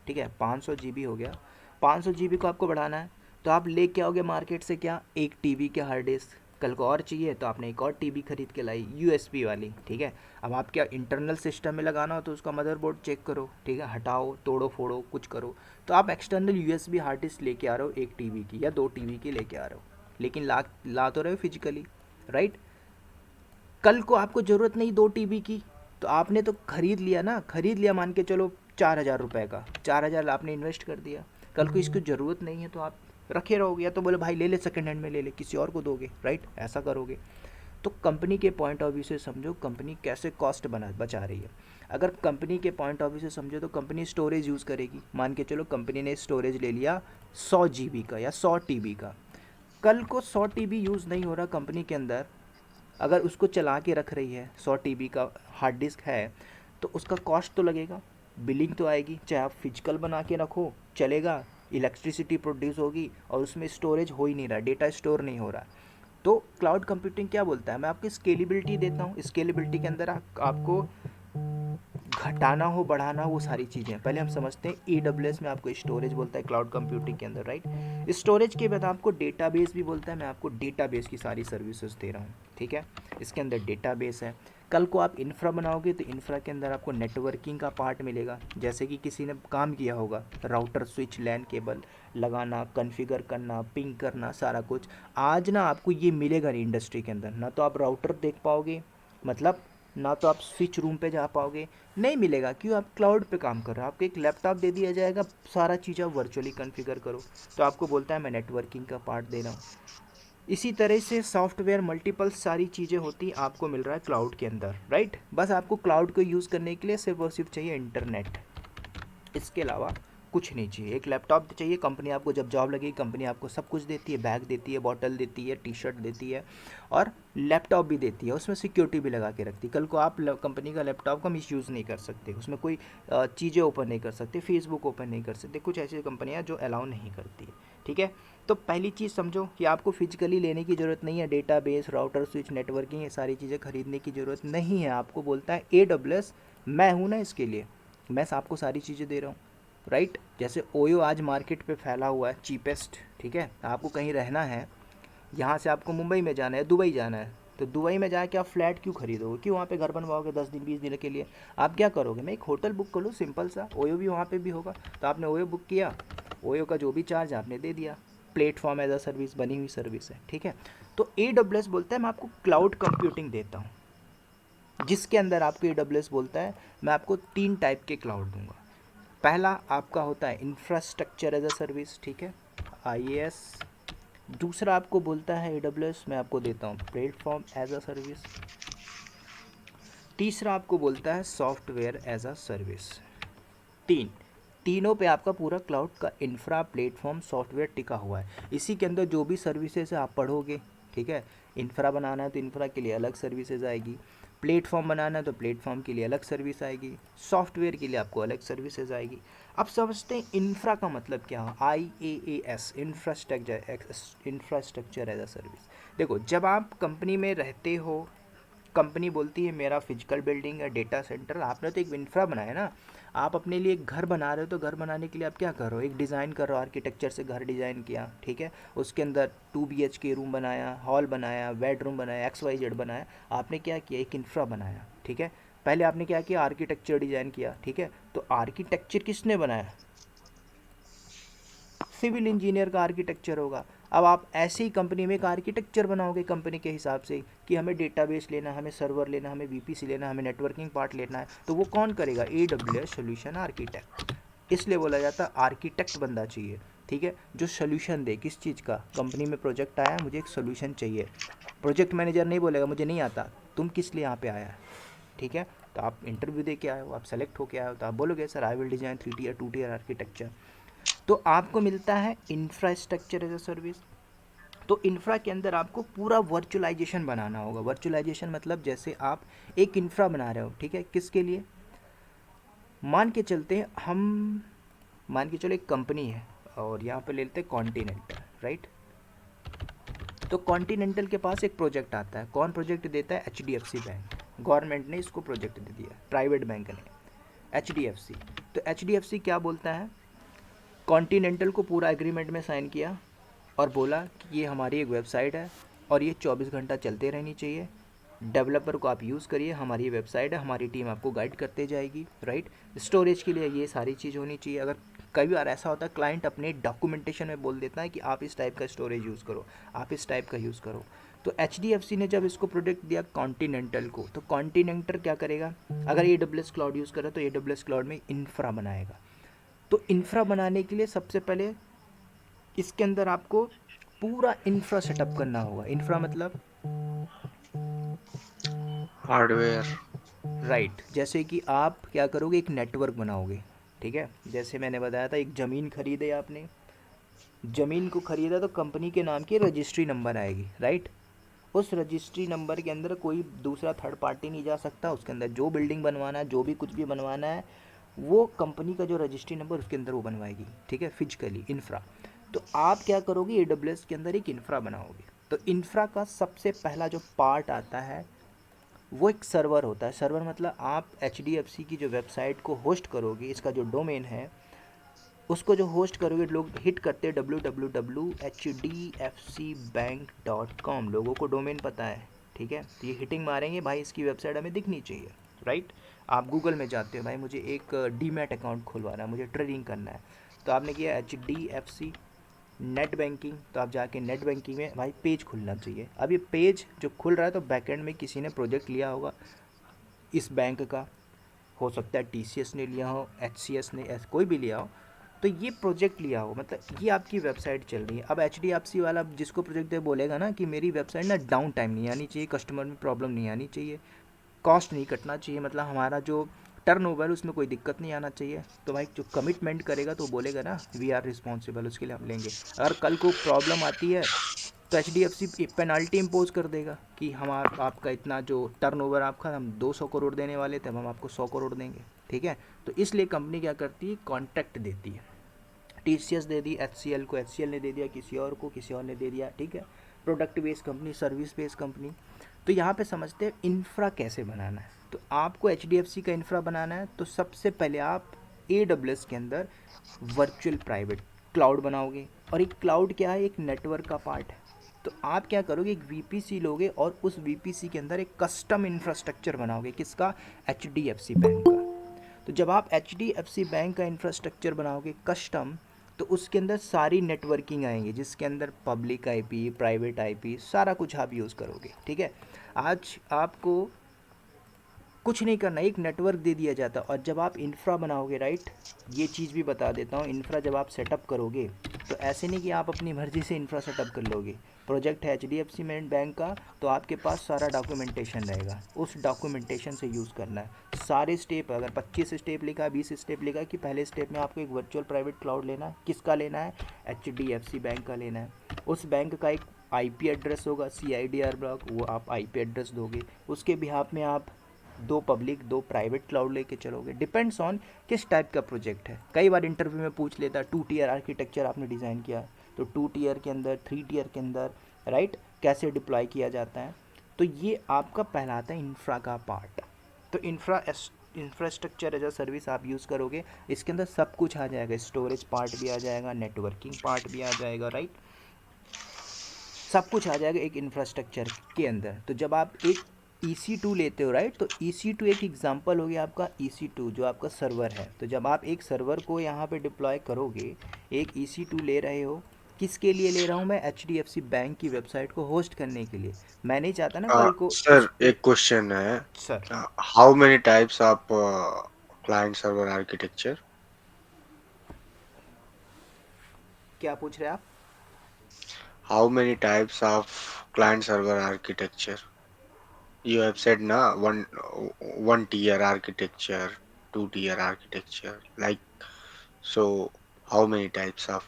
ठीक है। 500 जीबी हो गया, 500 जीबी को आपको बढ़ाना है तो आप लेके आओगे मार्केट से क्या, एक टीबी के हार्ड डिस्क। कल को और चाहिए तो आपने एक और टीबी खरीद के लाई यूएसबी वाली, ठीक है। अब आप क्या इंटरनल सिस्टम में लगाना हो तो उसका मदरबोर्ड चेक करो, ठीक है, हटाओ तोड़ो फोड़ो कुछ करो, तो आप एक्सटर्नल यूएसबी हार्ड डिस्क लेके आ रहे हो 1 टीबी की या 2 टीबी की लेके आ रहे हो, लेकिन ला तो रहे हो फिजिकली, राइट। कल को आपको ज़रूरत नहीं 2 टीबी की, तो आपने तो खरीद लिया ना, खरीद लिया मान के चलो 4,000 रुपये का, 4,000 आपने इन्वेस्ट कर दिया। कल को इसकी ज़रूरत नहीं है तो आप रखे रहोगे, या तो बोले भाई ले ले सेकंड हैंड में ले ले, किसी और को दोगे, राइट, ऐसा करोगे। तो कंपनी के पॉइंट ऑफ व्यू से समझो कंपनी कैसे कॉस्ट बचा रही है। अगर कंपनी के पॉइंट ऑफ व्यू से समझो तो कंपनी स्टोरेज यूज़ करेगी। मान के चलो कंपनी ने स्टोरेज ले लिया 100 जीबी का या 100 टीबी का, कल को 100 टीबी यूज़ नहीं हो रहा कंपनी के अंदर, अगर उसको चला के रख रही है 100 टीबी का हार्ड डिस्क है तो उसका कॉस्ट तो लगेगा, बिलिंग तो आएगी, चाहे आप फिजिकल बना के रखो चलेगा, इलेक्ट्रिसिटी प्रोड्यूस होगी और उसमें स्टोरेज हो ही नहीं रहा, डेटा स्टोर नहीं हो रहा। तो क्लाउड कंप्यूटिंग क्या बोलता है, मैं आपको स्केलेबिलिटी देता हूँ, स्केलेबिलिटी के अंदर आपको घटाना हो बढ़ाना हो वो सारी चीज़ें पहले हम समझते हैं। AWS में आपको स्टोरेज बोलता है क्लाउड कंप्यूटिंग के अंदर, राइट। स्टोरेज के बाद आपको डेटाबेस भी बोलता है, मैं आपको डेटाबेस की सारी सर्विसेज दे रहा हूँ, ठीक है। इसके अंदर डेटाबेस है। कल को आप इंफ्रा बनाओगे तो इंफ्रा के अंदर आपको नेटवर्किंग का पार्ट मिलेगा, जैसे कि किसी ने काम किया होगा, राउटर स्विच लैन केबल लगाना, कॉन्फ़िगर करना, पिंग करना, सारा कुछ। आज ना आपको ये मिलेगा नहीं इंडस्ट्री के अंदर, ना तो आप राउटर देख पाओगे, मतलब ना तो आप स्विच रूम पे जा पाओगे, नहीं मिलेगा। क्यों, आप क्लाउड पे काम कर रहे हो, आपको एक लैपटॉप दे दिया जाएगा, सारा चीज़ आप वर्चुअली कॉन्फ़िगर करो। तो आपको बोलता है मैं नेटवर्किंग का पार्ट दे रहा हूँ। इसी तरह से सॉफ्टवेयर मल्टीपल सारी चीज़ें होती आपको मिल रहा है क्लाउड के अंदर, राइट। बस आपको क्लाउड को यूज़ करने के लिए सिर्फ और सिर्फ चाहिए इंटरनेट, इसके अलावा कुछ नहीं चाहिए। एक लैपटॉप चाहिए, कंपनी आपको जब जॉब लगेगी कंपनी आपको सब कुछ देती है, बैग देती है, बॉटल देती है, टी शर्ट देती है और लैपटॉप भी देती है, उसमें सिक्योरिटी भी लगा के रखती है। कल को आप कंपनी का लैपटॉप का मिस यूज़ नहीं कर सकते, उसमें कोई चीज़ें ओपन नहीं कर सकते, फेसबुक ओपन नहीं कर सकते, कुछ ऐसी कंपनियाँ जो अलाउ नहीं करती है, ठीक है। तो पहली चीज़ समझो कि आपको फिजिकली लेने की ज़रूरत नहीं है, डेटाबेस, राउटर स्विच, नेटवर्किंग, ये सारी चीज़ें खरीदने की ज़रूरत नहीं है। आपको बोलता है AWS, मैं हूँ ना इसके लिए, मैं आपको सारी चीज़ें दे रहा हूँ, राइट। जैसे ओयो आज मार्केट पे फैला हुआ है चीपेस्ट, ठीक है। आपको कहीं रहना है, यहाँ से आपको मुंबई में जाना है, दुबई जाना है, तो दुबई में जाके आप फ्लैट क्यों खरीदोगे, क्यों वहाँ पे घर बनवाओगे 10 दिन 20 दिन के लिए। आप क्या करोगे, मैं एक होटल बुक कर लूँ सिंपल सा, ओयो भी वहाँ पे भी होगा, तो आपने ओयो बुक किया, ओयो का जो भी चार्ज आपने दे दिया, प्लेटफॉर्म एज अ सर्विस बनी हुई सर्विस है, ठीक है। तो AWS बोलता है मैं आपको क्लाउड कंप्यूटिंग देता हूँ, जिसके अंदर आपको AWS बोलता है मैं आपको 3 टाइप के क्लाउड दूंगा। पहला आपका होता है इंफ्रास्ट्रक्चर एज अ सर्विस, ठीक है, IaaS। दूसरा आपको बोलता है AWS मैं आपको देता हूँ प्लेटफॉर्म एज अ सर्विस। तीसरा आपको बोलता है सॉफ्टवेयर एज अ सर्विस। तीनों पे आपका पूरा क्लाउड का इंफ्रा प्लेटफॉर्म सॉफ्टवेयर टिका हुआ है। इसी के अंदर जो भी सर्विसेज है आप पढ़ोगे, ठीक है। इंफ्रा बनाना है तो इंफ्रा के लिए अलग सर्विसेज आएगी, प्लेटफॉर्म बनाना है तो प्लेटफॉर्म के लिए अलग सर्विस आएगी, सॉफ्टवेयर के लिए आपको अलग सर्विसेज आएगी। अब समझते हैं इंफ्रा का मतलब क्या है, IaaS, infrastructure as a service. देखो जब आप कंपनी में रहते हो, कंपनी बोलती है मेरा फिजिकल बिल्डिंग है, डेटा सेंटर, आपने तो एक इंफ्रा बनाया ना। आप अपने लिए एक घर बना रहे हो तो घर बनाने के लिए आप क्या कर रहे हो, एक डिज़ाइन कर रहे हो, आर्किटेक्चर से घर डिज़ाइन किया, ठीक है। उसके अंदर 2 BHK रूम बनाया, हॉल बनाया, बेडरूम बनाया, XYZ बनाया, आपने क्या किया, एक इंफ्रा बनाया, ठीक है। पहले आपने क्या किया, आर्किटेक्चर डिज़ाइन किया, ठीक है। तो आर्किटेक्चर किसने बनाया, सिविल इंजीनियर का आर्किटेक्चर होगा। अब आप ऐसी ही कंपनी में एक आर्किटेक्चर बनाओगे कंपनी के हिसाब से कि हमें डेटाबेस लेना, हमें सर्वर लेना, हमें VPC लेना, हमें नेटवर्किंग पार्ट लेना है, तो वो कौन करेगा, AWS सोल्यूशन आर्किटेक्ट। इसलिए बोला जाता है आर्किटेक्ट बंदा चाहिए, ठीक है, जो सोल्यूशन दे। किस चीज़ का, कंपनी में प्रोजेक्ट आया, मुझे एक सोल्यूशन चाहिए। प्रोजेक्ट मैनेजर नहीं बोलेगा मुझे नहीं आता, तुम किस लिए यहाँ पे आया है, ठीक है। तो आप इंटरव्यू दे के आए हो, आप सेलेक्ट होके आए हो, तो आप बोलोगे sir I will design 3 tier 2 tier architecture. तो आपको मिलता है इंफ्रास्ट्रक्चर एज अ सर्विस। तो इंफ्रा के अंदर आपको पूरा वर्चुअलाइजेशन बनाना होगा। वर्चुअलाइजेशन मतलब जैसे आप एक इंफ्रा बना रहे हो, ठीक है, किसके लिए, मान के चलते हैं हम, मान के चलो एक कंपनी है और यहाँ पे ले लेते हैं कॉन्टिनेंटल, राइट। तो कॉन्टिनेंटल के पास एक प्रोजेक्ट आता है, कौन प्रोजेक्ट देता है, HDFC बैंक, गवर्नमेंट ने इसको प्रोजेक्ट दे दिया, प्राइवेट बैंक ने, HDFC। तो HDFC क्या बोलता है, कॉन्टिनेंटल को पूरा एग्रीमेंट में साइन किया और बोला कि ये हमारी एक वेबसाइट है और ये 24 घंटा चलते रहनी चाहिए, डेवलपर को आप यूज़ करिए, हमारी वेबसाइट है, हमारी टीम आपको गाइड करते जाएगी, राइट। स्टोरेज के लिए ये सारी चीज़ होनी चाहिए। अगर कई बार ऐसा होता है क्लाइंट अपने डॉक्यूमेंटेशन में बोल देता है कि आप इस टाइप का स्टोरेज यूज़ करो, आप इस टाइप का यूज़ करो। तो HDFC ने जब इसको प्रोडक्ट दिया कॉन्टिनेंटल को, तो कॉन्टिनेंटल क्या करेगा, अगर AWS क्लाउड यूज़ करे तो AWS क्लाउड में इंफ्रा बनाएगा। तो इंफ्रा बनाने के लिए सबसे पहले इसके अंदर आपको पूरा इंफ्रा सेटअप करना होगा। इंफ्रा मतलब हार्डवेयर। राइट, जैसे कि आप क्या करोगे, एक नेटवर्क बनाओगे, ठीक है। जैसे मैंने बताया था, एक ज़मीन खरीदे आपने, ज़मीन को ख़रीदा तो कंपनी के नाम की रजिस्ट्री नंबर आएगी, राइट। उस रजिस्ट्री नंबर के अंदर कोई दूसरा थर्ड पार्टी नहीं जा सकता, उसके अंदर जो बिल्डिंग बनवाना है, जो भी कुछ भी बनवाना है, वो कंपनी का जो रजिस्ट्री नंबर उसके अंदर वो बनवाएगी, ठीक है, फिजिकली इंफ्रा। तो आप क्या करोगे, AWS के अंदर एक इंफ्रा बनाओगे। तो इंफ्रा का सबसे पहला जो पार्ट आता है वो एक सर्वर होता है। सर्वर मतलब आप HDFC की जो वेबसाइट को होस्ट करोगे, इसका जो डोमेन है उसको जो होस्ट करोगे, लोग हिट करते हैं www.hdfcbank.com, लोगों को डोमेन पता है, ठीक है। तो ये हिटिंग मारेंगे, भाई इसकी वेबसाइट हमें दिखनी चाहिए, राइट। आप गूगल में जाते हो, भाई मुझे एक डीमैट अकाउंट खुलवाना है, मुझे ट्रेडिंग करना है, तो आपने किया HDFC नेट बैंकिंग, तो आप जाके नेट बैंकिंग में भाई पेज खुलना चाहिए। अब ये पेज जो खुल रहा है तो बैकएंड में किसी ने प्रोजेक्ट लिया होगा इस बैंक का, हो सकता है TCS ने लिया हो, HCS ने, कोई भी लिया हो, तो ये प्रोजेक्ट लिया हो, मतलब ये आपकी वेबसाइट चल रही है। अब HDFC वाला जिसको प्रोजेक्ट दे बोलेगा ना कि मेरी वेबसाइट ना डाउन टाइम नहीं आनी चाहिए, कस्टमर में प्रॉब्लम नहीं आनी चाहिए, कॉस्ट नहीं कटना चाहिए, मतलब हमारा जो टर्नओवर उसमें कोई दिक्कत नहीं आना चाहिए। तो भाई जो कमिटमेंट करेगा तो बोलेगा ना वी आर रिस्पॉन्सिबल, उसके लिए हम लेंगे। अगर कल को प्रॉब्लम आती है तो HDFC पेनल्टी इम्पोज कर देगा कि हम आपका इतना जो टर्नओवर आपका हम 200 करोड़ देने वाले थे, हम आपको 100 करोड़ देंगे, ठीक है। तो इसलिए कंपनी क्या करती है, कॉन्ट्रैक्ट देती है। TCS दे दी HCL को, HCL ने दे दिया किसी और को, किसी और ने दे दिया, ठीक है। Product based company, service based company. तो यहाँ पे समझते हैं इंफ्रा कैसे बनाना है। तो आपको HDFC का इंफ्रा बनाना है तो सबसे पहले आप AWS के अंदर वर्चुअल प्राइवेट क्लाउड बनाओगे। और एक क्लाउड क्या है, एक नेटवर्क का पार्ट है। तो आप क्या करोगे, एक VPC लोगे और उस VPC के अंदर एक कस्टम इंफ्रास्ट्रक्चर बनाओगे, किसका, HDFC बैंक का। तो जब आप HDFC बैंक का इंफ्रास्ट्रक्चर बनाओगे कस्टम, तो उसके अंदर सारी नेटवर्किंग आएंगी, जिसके अंदर पब्लिक IP, प्राइवेट IP, सारा कुछ आप यूज़ करोगे, ठीक है। आज आपको कुछ नहीं करना, एक नेटवर्क दे दिया जाता। और जब आप इंफ्रा बनाओगे, राइट, ये चीज़ भी बता देता हूँ, इंफ्रा जब आप सेटअप करोगे तो ऐसे नहीं कि आप अपनी मर्ज़ी से इंफ्रा सेटअप कर लोगे। प्रोजेक्ट है HDFC में बैंक का, तो आपके पास सारा डॉक्यूमेंटेशन रहेगा, उस डॉक्यूमेंटेशन से यूज़ करना है सारे स्टेप। अगर 25 स्टेप लिखा है, 20 स्टेप लिखा है कि पहले स्टेप में आपको एक वर्चुअल प्राइवेट क्लाउड लेना है, किसका लेना है, HDFC बैंक का लेना है। उस बैंक का एक IP एड्रेस होगा, CIDR ब्लॉक, वो आप IP एड्रेस दोगे, उसके बिहाफ में आप 2 पब्लिक 2 प्राइवेट क्लाउड लेके चलोगे। डिपेंड्स ऑन किस टाइप का प्रोजेक्ट है। कई बार इंटरव्यू में पूछ लेता है 2 टियर आर्किटेक्चर आपने डिज़ाइन किया, तो 2 टियर के अंदर, 3 टियर के अंदर, राइट, कैसे डिप्लॉय किया जाता है। तो ये आपका पहलाता है इंफ्रा का पार्ट। तो इंफ्रास्ट्रक्चर एज अ सर्विस आप यूज़ करोगे, इसके अंदर सब कुछ आ जाएगा, स्टोरेज पार्ट भी आ जाएगा, नेटवर्किंग पार्ट भी आ जाएगा, राइट, सब कुछ आ जाएगा एक इंफ्रास्ट्रक्चर के अंदर। तो जब आप एक EC2 लेते हो, राइट, तो EC2 एक एग्जांपल हो गया आपका, EC2 जो आपका सर्वर है। तो जब आप एक सर्वर को यहाँ पे डिप्लॉय करोगे, एक EC2 ले रहे हो, किसके लिए ले रहा हूँ मैं, HDFC बैंक की वेबसाइट को होस्ट करने के लिए। मैं नहीं चाहता ना कल को सर उस पे। एक क्वेश्चन है, sir how many types of client server architecture? क्या पूछ रहे हैं आप? How many types of client server architecture? You have said na one tier architecture, two tier architecture, like, so how many types of?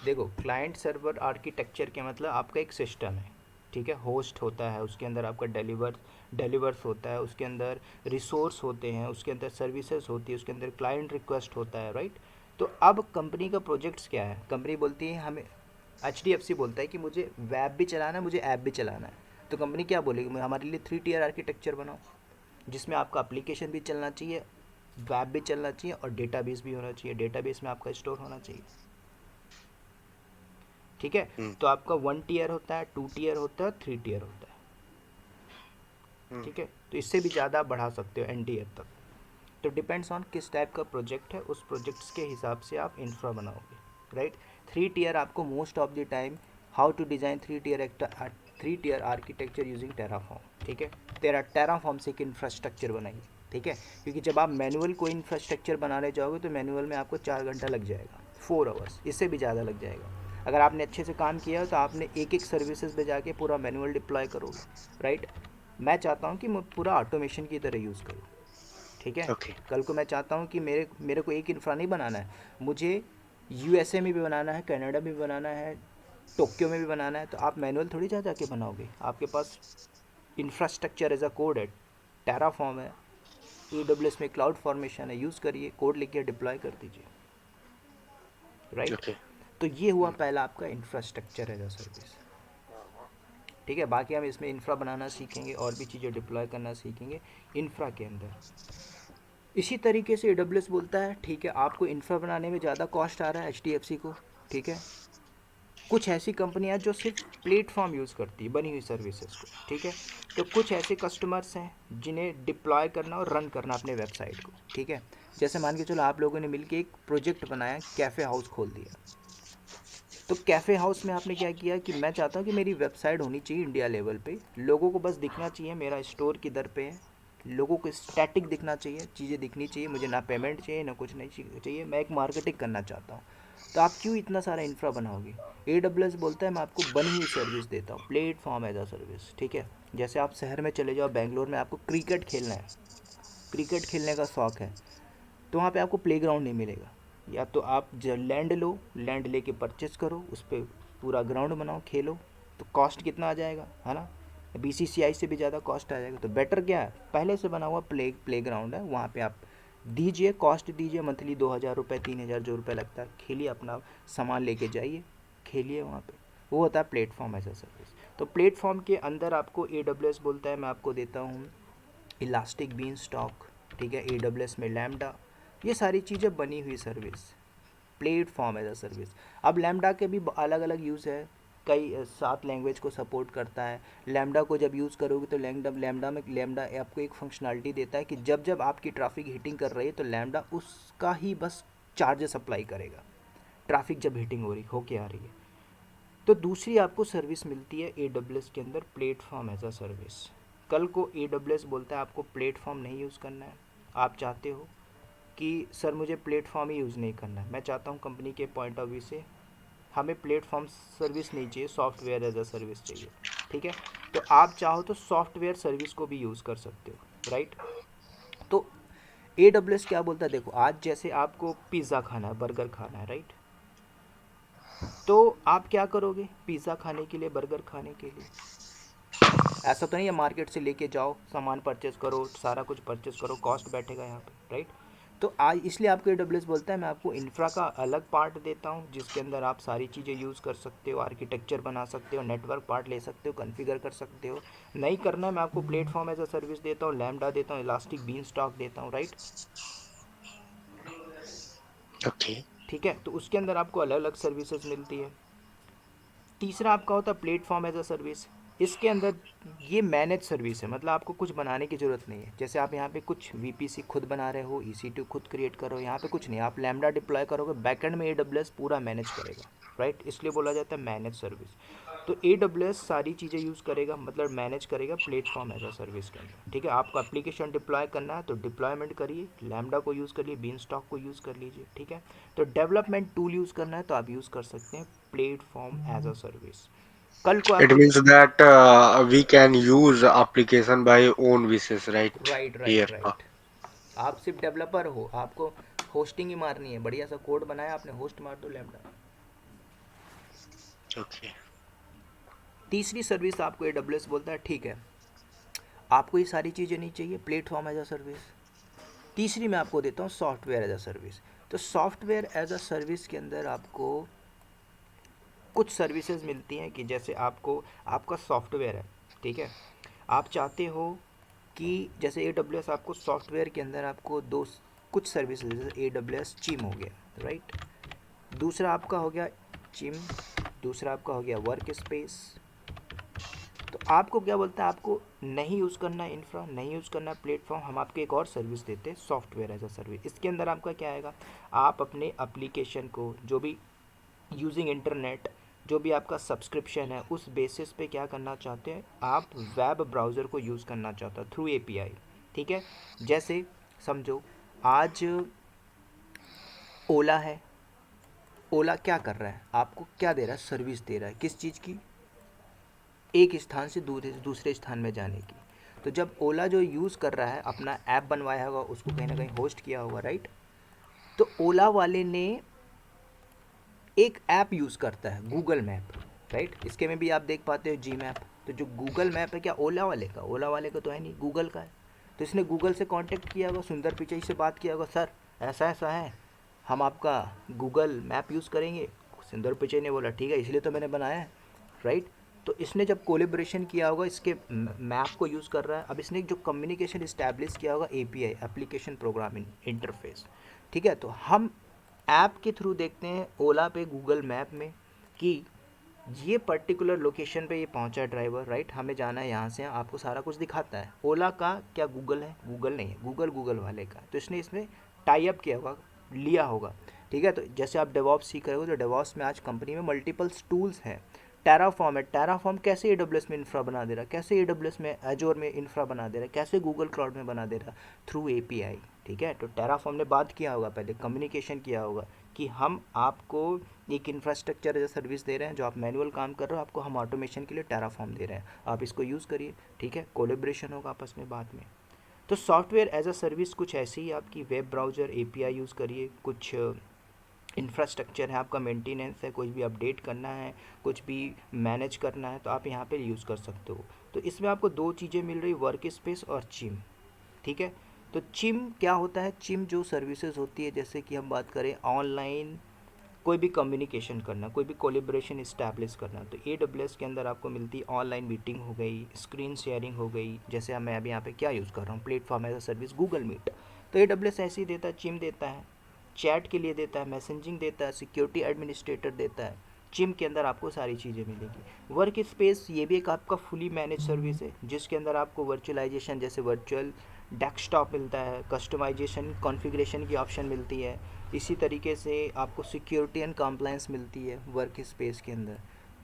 देखो, client server architecture के मतलब आपका एक सिस्टम है, ठीक है, होस्ट होता है, उसके अंदर आपका डिलीवर्स होता है, उसके अंदर रिसोर्स होते हैं, उसके अंदर सर्विसेज होती है, उसके अंदर क्लाइंट रिक्वेस्ट होता है, राइट। तो अब कंपनी का प्रोजेक्ट्स क्या है, कंपनी बोलती है हमें, HDFC बोलता है कि मुझे वेब भी चलाना है, मुझे ऐप भी चलाना है। तो कंपनी क्या बोलेगी, हमारे लिए 3 टियर आर्किटेक्चर बनाओ, जिसमें आपका एप्लीकेशन भी चलना चाहिए, वेब भी चलना चाहिए और डेटाबेस भी होना चाहिए, डेटाबेस में आपका स्टोर होना चाहिए। ठीक है, हम्म। तो आपका 1 टियर होता है, 2 टियर होता है, 3 टियर होता है। हम्म। ठीक है, तो इससे भी ज़्यादा आप बढ़ा सकते हो N टियर तक। तो डिपेंड्स ऑन किस टाइप का प्रोजेक्ट है, उस प्रोजेक्ट्स के हिसाब से आप इंफ्रा बनाओगे, राइट। 3 टियर आपको most of the time, how to design 3 tier architecture using Terraform. ठीक है, टेराफॉर्म से एक इंफ्रास्ट्रक्चर बनाइए। ठीक है, क्योंकि जब आप मैनुअल कोई इंफ्रास्ट्रक्चर बनाने जाओगे तो मैनुअल में आपको 4 घंटा लग जाएगा, 4 आवर्स, इससे भी ज़्यादा लग जाएगा। अगर आपने अच्छे से काम किया हो तो आपने एक एक सर्विसेज पे जाके पूरा मैनुअल डिप्लॉय करोगे, राइट। मैं चाहता हूँ कि मैं पूरा ऑटोमेशन की तरह यूज़ करूँ। ठीक है, ओके। कल को मैं चाहता हूँ कि मेरे मेरे को एक इंफ्रा नहीं बनाना है, मुझे USA में भी बनाना है, कनाडा में भी बनाना है, टोक्यो में भी बनाना है, तो आप मैनुअल थोड़ी जा जाके बनाओगे। आपके पास इंफ्रास्ट्रक्चर एज अ कोड है, टेराफॉर्म है, AWS में क्लाउड फॉर्मेशन है, यूज़ करिए, कोड लिखिए, डिप्लॉय कर दीजिए, राइट। ओके। तो ये हुआ पहला आपका इंफ्रास्ट्रक्चर एज अ सर्विस। ठीक है, बाकी हम इसमें इंफ्रा बनाना सीखेंगे और भी चीज़ें डिप्लॉय करना सीखेंगे इंफ्रा के अंदर। इसी तरीके से AWS बोलता है ठीक है, आपको इंफ्रा बनाने में ज़्यादा कॉस्ट आ रहा है HDFC को। ठीक है, कुछ ऐसी कंपनियां जो सिर्फ प्लेटफॉर्म यूज़ करती है बनी हुई सर्विसेज को। ठीक है, तो कुछ ऐसे कस्टमर्स हैं जिन्हें डिप्लॉय करना और रन करना अपने वेबसाइट को। ठीक है, जैसे मान के चलो आप लोगों ने मिलके एक प्रोजेक्ट बनाया, कैफ़े हाउस खोल दिया। तो कैफ़े हाउस में आपने क्या किया कि मैं चाहता हूँ कि मेरी वेबसाइट होनी चाहिए इंडिया लेवल पे, लोगों को बस दिखना चाहिए मेरा स्टोर किधर पे है, लोगों को स्टैटिक दिखना चाहिए, चीज़ें दिखनी चाहिए, मुझे ना पेमेंट चाहिए ना कुछ नहीं चाहिए, मैं एक मार्केटिंग करना चाहता हूँ। तो आप क्यों इतना सारा इंफ्रा बनाओगे। AWS बोलता है मैं आपको बनी हुई सर्विस देता हूँ, प्लेटफॉर्म एज अ सर्विस। ठीक है, जैसे आप शहर में चले जाओ, बेंगलोर में आपको क्रिकेट खेलना है, क्रिकेट खेलने का शौक़ है, तो वहाँ पे आपको प्लेग्राउंड नहीं मिलेगा। या तो आप लैंड लो, लैंड लेके परचेस करो, उस पर पूरा ग्राउंड बनाओ, खेलो। तो कॉस्ट कितना आ जाएगा, है ना, BCCI से भी ज़्यादा कॉस्ट आ जाएगा। तो बेटर क्या है, पहले से बना हुआ प्लेग्राउंड है, वहाँ पे आप दीजिए, कॉस्ट दीजिए मंथली 2,000 रुपये, 3,000 जो रुपये लगता है, खेलिए, अपना सामान लेके जाइए, खेलिए वहाँ पे। वो होता है प्लेटफॉर्म एज अ सर्विस। तो प्लेटफॉर्म के अंदर आपको AWS बोलता है मैं आपको देता हूँ इलास्टिक बीन स्टॉक। ठीक है, AWS में लैम्डा, ये सारी चीज़ें बनी हुई service, platform as a service. अब लैम्डा के भी अलग अलग यूज़ है, कई 7 लैंग्वेज को सपोर्ट करता है। लैम्डा को जब यूज़ करोगे तो लैम्डा आपको एक फंक्शनलिटी देता है कि जब जब आपकी ट्रैफिक हीटिंग कर रही है तो लैम्डा उसका ही बस चार्जेस अप्लाई करेगा, ट्रैफिक जब हीटिंग हो रही होके आ रही है। तो दूसरी आपको सर्विस मिलती है AWS के अंदर, प्लेटफॉर्म एज अ सर्विस। कल को AWS बोलता है आपको प्लेटफॉर्म नहीं यूज़ करना है, आप चाहते हो कि सर मुझे प्लेटफॉर्म ही यूज़ नहीं करना है, मैं चाहता हूँ कंपनी के पॉइंट ऑफ व्यू से हमें प्लेटफॉर्म सर्विस नहीं चाहिए, सॉफ्टवेयर एज अ सर्विस चाहिए। ठीक है, तो आप चाहो तो सॉफ्टवेयर सर्विस को भी यूज़ कर सकते हो, राइट। तो AWS क्या बोलता है, देखो आज जैसे आपको पिज़्ज़ा खाना है, बर्गर खाना है, राइट, तो आप क्या करोगे पिज़्ज़ा खाने के लिए, बर्गर खाने के लिए, ऐसा तो नहीं है मार्केट से लेके जाओ, सामान परचेस करो, सारा कुछ परचेस करो, कॉस्ट बैठेगा यहाँ पे, राइट। तो आज इसलिए आपको AWS बोलता है मैं आपको इंफ्रा का अलग पार्ट देता हूँ जिसके अंदर आप सारी चीज़ें यूज़ कर सकते हो, आर्किटेक्चर बना सकते हो, नेटवर्क पार्ट ले सकते हो, कॉन्फ़िगर कर सकते हो। नहीं करना है, मैं आपको प्लेटफॉर्म एज अ सर्विस देता हूँ, लैम्डा देता हूँ, इलास्टिक बीन स्टॉक देता हूँ, राइट। ओके। ठीक है, तो उसके अंदर आपको अलग अलग सर्विसेज मिलती है। तीसरा आपका होता है प्लेटफॉर्म एज अ सर्विस। इसके अंदर ये मैनेज सर्विस है, मतलब आपको कुछ बनाने की ज़रूरत नहीं है। जैसे आप यहाँ पे कुछ VPC खुद बना रहे हो, EC2 खुद क्रिएट करो, यहाँ पे कुछ नहीं, आप लैम्डा डिप्लॉय करोगे, बैकएंड में AWS पूरा मैनेज करेगा, राइट। इसलिए बोला जाता है मैनेज सर्विस। तो AWS सारी चीज़ें यूज़ करेगा, मतलब मैनेज करेगा प्लेटफॉर्म एज अ सर्विस के अंदर। ठीक है, आपको एप्लीकेशन डिप्लॉय करना है तो डिप्लॉयमेंट करिए, लैम्डा को यूज़ करिए, बीन स्टॉक को यूज़ कर लीजिए। ठीक है, तो डेवलपमेंट टूल यूज़ करना है तो आप यूज़ कर सकते हैं प्लेटफॉर्म एज अ सर्विस। कल को It आपको, means that we can use application by own wishes, right? Right Here. Right right, आप सिर्फ डेवलपर हो, आपको होस्टिंग ही मारनी है, बढ़िया सा कोड बनाया आपने, होस्ट मार दो लैम्डा। Okay. तीसरी सर्विस आपको AWS बोलता है ठीक है, आपको ये सारी चीज़ें नहीं चाहिए, प्लेटफॉर्म एज अ सर्विस। तीसरी मैं आपको देता हूँ सॉफ्टवेयर एज अ सर्विस। तो सॉफ्टवेयर एज अ सर्विस के अंदर आपको कुछ सर्विसेज मिलती हैं कि जैसे आपको, आपका सॉफ्टवेयर है, ठीक है। आप चाहते हो कि जैसे ए डब्ल्यू एस आपको सॉफ्टवेयर के अंदर आपको दो कुछ सर्विस, जैसे ए डब्ल्यू एस चिम हो गया, राइट। दूसरा आपका हो गया चिम, दूसरा आपका हो गया वर्क स्पेस। तो आपको क्या बोलता है, आपको नहीं यूज़ करना है इंफ्रा, नहीं यूज़ करना है प्लेटफॉर्म, हम आपको एक और सर्विस देते हैं, सॉफ्टवेयर एज अ सर्विस। इसके अंदर आपका क्या आएगा, आप अपने एप्लीकेशन को जो भी यूजिंग इंटरनेट, जो भी आपका सब्सक्रिप्शन है, उस बेसिस पे क्या करना चाहते हैं, आप वेब ब्राउज़र को यूज़ करना चाहते हो थ्रू एपीआई। ठीक है। जैसे समझो आज ओला है, ओला क्या कर रहा है, आपको क्या दे रहा है, सर्विस दे रहा है, किस चीज़ की, एक स्थान से दूसरे स्थान में जाने की। तो जब ओला जो यूज़ कर रहा है, अपना ऐप बनवाया होगा, उसको कहीं ना कहीं होस्ट किया होगा, राइट। तो ओला वाले ने एक ऐप यूज़ करता है गूगल मैप, राइट। इसके में भी आप देख पाते हो जी मैप। तो जो गूगल मैप है क्या ओला वाले का, ओला वाले का तो है नहीं, गूगल का है। तो इसने गूगल से कांटेक्ट किया होगा, सुंदर पिचाई से बात किया होगा, सर ऐसा ऐसा है, हम आपका गूगल मैप यूज़ करेंगे। सुंदर पिचाई ने बोला ठीक है, इसलिए तो मैंने बनाया है, राइट। तो इसने जब कोलेब्रेशन किया होगा, इसके मैप को यूज़ कर रहा है। अब इसने जो कम्युनिकेशन इस्टेब्लिश किया होगा, एपीआई, एप्लीकेशन प्रोग्रामिंग इंटरफेस। ठीक है। तो हम ऐप के थ्रू देखते हैं ओला पे, गूगल मैप में, कि ये पर्टिकुलर लोकेशन पे ये पहुंचा ड्राइवर, राइट, हमें जाना है यहाँ से, आपको सारा कुछ दिखाता है। ओला का क्या गूगल है, गूगल नहीं है, गूगल गूगल वाले का। तो इसने इसमें टाई अप किया होगा, लिया होगा। ठीक है। तो जैसे आप डेवॉप्स सीख रहे हो, तो डेवॉप्स में आज कंपनी में मल्टीपल्स टूल्स हैं। टेराफॉर्म है, टेराफॉर्म कैसे एडब्ल्यूएस में इंफ्रा बना दे रहा है, कैसे एडब्ल्यूएस में एजोर में इंफ्रा बना दे रहा है, कैसे गूगल क्लाउड में बना दे रहा है, थ्रू एपीआई। ठीक है। तो टेराफॉर्म ने बात किया होगा, पहले कम्युनिकेशन किया होगा कि हम आपको एक इंफ्रास्ट्रक्चर एज सर्विस दे रहे हैं, जो आप मैनुअल काम कर रहे हो, आपको हम ऑटोमेशन के लिए टेराफॉर्म दे रहे हैं, आप इसको यूज़ करिए। ठीक है। कोलेब्रेशन होगा आपस में बाद में। तो सॉफ्टवेयर एज अ सर्विस कुछ ऐसी ही, आपकी वेब ब्राउज़र एपीआई यूज़ करिए, कुछ इंफ्रास्ट्रक्चर है आपका, मेंटेनेंस है, कुछ भी अपडेट करना है, कुछ भी मैनेज करना है, तो आप यहाँ पे यूज़ कर सकते हो। तो इसमें आपको दो चीज़ें मिल रही, वर्क स्पेस और चिम। ठीक है। तो चिम क्या होता है, चिम जो सर्विसेज होती है, जैसे कि हम बात करें ऑनलाइन कोई भी कम्युनिकेशन करना, कोई भी कोलेब्रेशन इस्टेब्लिश करना, तो ए के अंदर आपको मिलती है ऑनलाइन मीटिंग हो गई, स्क्रीन शेयरिंग हो गई। जैसे मैं अभी यहाँ पे क्या यूज़ कर रहा हूँ, platform as a service Google Meet. तो ए ऐसे ही देता है, चिम देता है चैट के लिए, देता है मैसेजिंग, देता है सिक्योरिटी एडमिनिस्ट्रेटर, देता है। चिम के अंदर आपको सारी चीज़ें मिलेगी। वर्क स्पेस ये भी एक आपका फुली मैनेज सर्विस है, जिसके अंदर आपको वर्चुअलाइजेशन, जैसे वर्चुअल डेस्कटॉप मिलता है, कस्टमाइजेशन कॉन्फ़िगरेशन की ऑप्शन मिलती है। इसी तरीके से आपको सिक्योरिटी एंड कंप्लायंस मिलती है वर्क स्पेस के अंदर।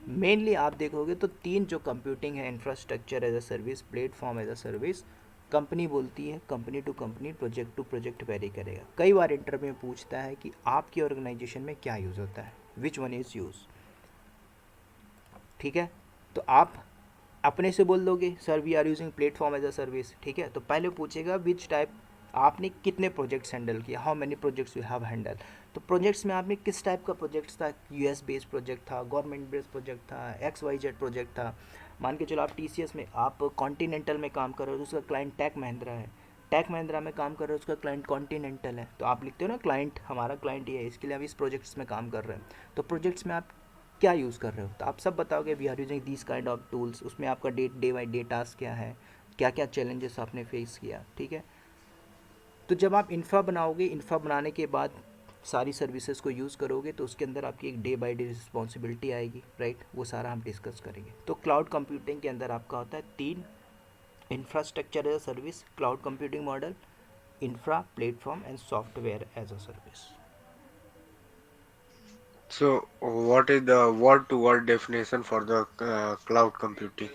मेनली आप देखोगे तो तीन जो कंप्यूटिंग है, infrastructure as a service, platform as a service, company बोलती है, company to company, project to project vary करेगा। कई बार इंटरव्यू में पूछता है कि आपकी ऑर्गेनाइजेशन में क्या यूज़ होता है, विच वन इज़ यूज़। ठीक है। तो आप अपने से बोल दोगे sir we are using platform as a service. ठीक है। तो पहले पूछेगा विच टाइप, आपने कितने प्रोजेक्ट्स हैंडल किया, how many projects you have handle. तो प्रोजेक्ट्स में आपने किस टाइप का प्रोजेक्ट्स था, यूएस बेस्ड प्रोजेक्ट था, गवर्नमेंट बेस्ड प्रोजेक्ट था, एक्स वाई जेड प्रोजेक्ट था। मान के चलो आप टीसीएस में, आप कॉन्टिनेंटल में काम कर रहे हो, तो उसका क्लाइंट टेक महिंद्रा है। टेक महिंद्रा में काम कर रहे हो, उसका क्लाइंट कॉन्टिनेंटल है। तो आप लिखते हो ना क्लाइंट, हमारा क्लाइंट ये है, इसके लिए हम इस प्रोजेक्ट्स में काम कर रहे हैं। तो प्रोजेक्ट्स में आप क्या यूज़ कर रहे हो, तो आप सब बताओगे we are using this kind of tools. उसमें आपका डे बाई डे टास्क क्या है, क्या क्या चैलेंजेस आपने फेस किया। ठीक है। तो जब आप इंफ्रा बनाओगे, इंफ्रा बनाने के बाद सारी सर्विसेज को यूज़ करोगे, तो उसके अंदर आपकी एक डे बाई डे रिस्पॉन्सिबिलिटी आएगी, राइट। वो सारा हम डिस्कस करेंगे। तो क्लाउड कंप्यूटिंग के अंदर आपका होता है तीन, infrastructure as a service, cloud computing model, infra, platform and software as a service. So, what is the word-to-word definition for the cloud computing?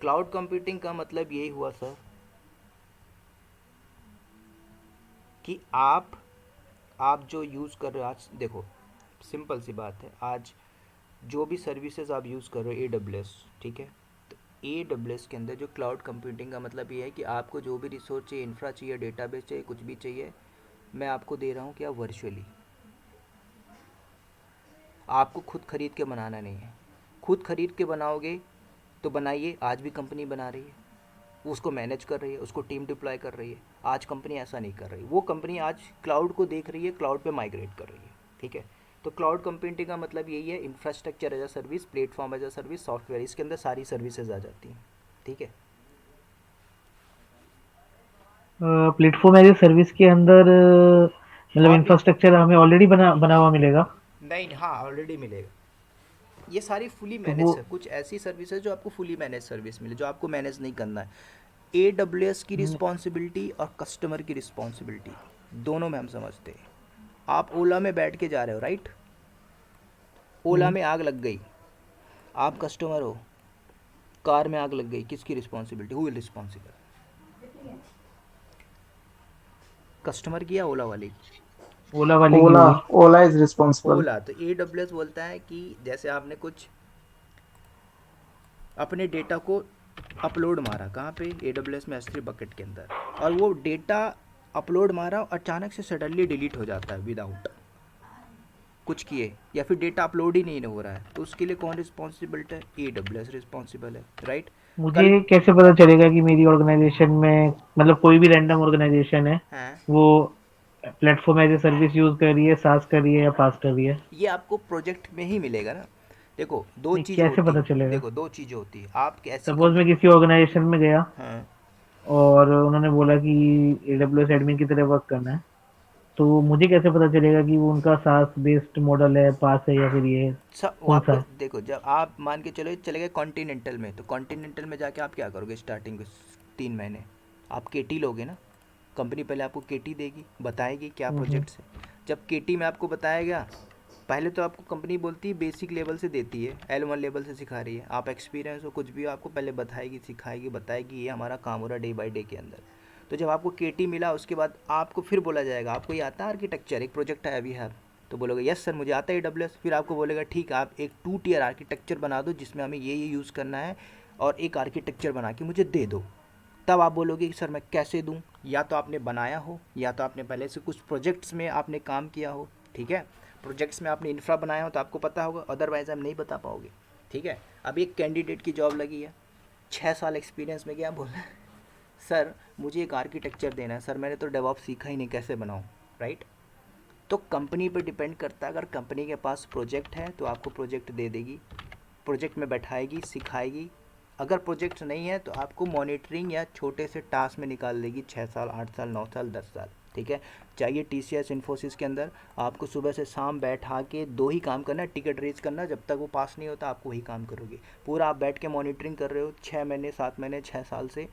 Cloud computing का मतलब यही हुआ सर कि आप जो यूज़ कर रहे हो, आज देखो सिंपल सी बात है, आज जो भी सर्विसेज आप यूज़ कर रहे हो ए डब्ल्यू एस, ठीक है। तो ए डब्ल्यू एस के अंदर जो क्लाउड कंप्यूटिंग का मतलब ये है कि आपको जो भी रिसोर्स चाहिए, इंफ्रा चाहिए, डेटाबेस चाहिए, कुछ भी चाहिए, मैं आपको दे रहा हूँ क्या, वर्चुअली। आपको खुद खरीद के बनाना नहीं है। खुद खरीद के बनाओगे तो बनाइए, आज भी कंपनी बना रही है, वो उसको मैनेज कर रही है, उसको टीम डिप्लॉय कर रही है। आज कंपनी ऐसा नहीं कर रही, वो कंपनी आज क्लाउड को देख रही है, क्लाउड पे माइग्रेट कर रही है। ठीक है। तो क्लाउड कंप्यूटिंग का मतलब यही है, infrastructure as a service, platform as a service, software, इसके अंदर सारी सर्विसेज आ जाती हैं। ठीक है। प्लेटफॉर्म एज ए सर्विस के अंदर मतलब और भी इंफ्रास्ट्रक्चर हमें ऑलरेडी बना बना हुआ मिलेगा। नहीं, हाँ ऑलरेडी मिलेगा। ये सारी फुली तो मैनेज वो है, कुछ ऐसी सर्विस है जो आपको फुली मैनेज सर्विस मिले, जो आपको मैनेज नहीं करना है। ए डब्ल्यू एस की न- रिस्पॉन्सिबिलिटी और कस्टमर की रिस्पॉन्सिबिलिटी दोनों में हम समझते हैं। आप ओला में बैठ के जा रहे हो, राइट? ओला हम्म, में आग लग गई, आप कस्टमर हो, कार में आग लग गई, किसकी responsibility, who will responsible? Customer की या ओला वाले की? ओला वाले की ओला होगी। ओला इज रिस्पॉन्सिबल। ओला। तो ए डब्ल्यू एस बोलता है कि जैसे आपने कुछ अपने डेटा को अपलोड मारा, कहाँ पे? ए डब्ल्यू एस में S3 बकेट के अंदर, और वो डेटा अपलोड मारा और अचानक से सडनली डिलीट हो जाता है विदाउट कुछ किए, या फिर डेटा अपलोड ही नहीं हो रहा है, तो उसके लिए कौन रिस्पॉन्सिबल है? ए डब्ल्यू एस रिस्पॉन्सिबल है, राइट? कल। मुझे कैसे पता चलेगा कि मेरी ऑर्गेनाइजेशन में मतलब कोई भी रैंडम ऑर्गेनाइजेशन है हैं, वो platform as a service use कर रही है, सास कर रही है या पास कर रही है? ये आपको प्रोजेक्ट में ही मिलेगा ना। देखो दो नहीं, चीज़ कैसे होती पता है, चलेगा? देखो दो चीज़ें होती है, आप कैसी सपोज कंप। मैं किसी ऑर्गेनाइजेशन में गया हाँ, और उन्होंने बोला कि एडब्ल्यूएस एडमिन की तरह वर्क करना है, तो मुझे कैसे पता चलेगा कि वो उनका सास बेस्ड मॉडल है, पास है, या फिर ये सब वो कौन सा आपको है? देखो, जब आप मान के चलो चले गए कॉन्टिनेंटल में, तो कॉन्टिनेंटल में जाके आप क्या करोगे? स्टार्टिंग के 3 महीने आप केटी लोगे ना। कंपनी पहले आपको केटी देगी, बताएगी क्या हम्म। प्रोजेक्ट्स है। जब केटी में आपको बताया गया, पहले तो आपको कंपनी बोलती है बेसिक लेवल से देती है, L1 लेवल से सिखा रही है, आप एक्सपीरियंस हो कुछ भी हो, आपको पहले बताएगी, सिखाएगी, बताएगी ये हमारा काम हो रहा है डे बाई डे के अंदर। तो जब आपको केटी मिला, उसके बाद आपको फिर बोला जाएगा आपको ये आता है आर्किटेक्चर, एक प्रोजेक्ट है अभी है, तो बोलोगे यस सर मुझे आता है AWS। फिर आपको बोलेगा ठीक है आप एक 2 टियर आर्किटेक्चर बना दो जिसमें हमें ये यूज़ करना है, और एक आर्किटेक्चर बना के मुझे दे दो। तब आप बोलोगे कि सर मैं कैसे दूँ, या तो आपने बनाया हो या तो आपने पहले से कुछ प्रोजेक्ट्स में आपने काम किया हो। ठीक है, प्रोजेक्ट्स में आपने इंफ्रा बनाया हो तो आपको पता होगा, अदरवाइज आप नहीं बता पाओगे। ठीक है। अब एक कैंडिडेट की जॉब लगी है, 6 साल एक्सपीरियंस में, क्या बोल रहा है? सर मुझे एक आर्किटेक्चर देना है, सर मैंने तो डेवऑप्स सीखा ही नहीं, कैसे बनाऊँ? राइट। तो कंपनी पे डिपेंड करता है, अगर कंपनी के पास प्रोजेक्ट है तो आपको प्रोजेक्ट दे देगी, प्रोजेक्ट में बैठाएगी, सिखाएगी। अगर प्रोजेक्ट नहीं है तो आपको मॉनिटरिंग या छोटे से टास्क में निकाल देगी, 6 साल, 8 साल, 9 साल, 10 साल। ठीक है। चाहिए TCS इन्फोसिस के अंदर आपको सुबह से शाम बैठा के दो ही काम करना है, टिकट रेज करना, जब तक वो पास नहीं होता आपको वही काम करोगे। पूरा आप बैठ के मॉनिटरिंग कर रहे हो 6 महीने, 7 महीने, 6 साल से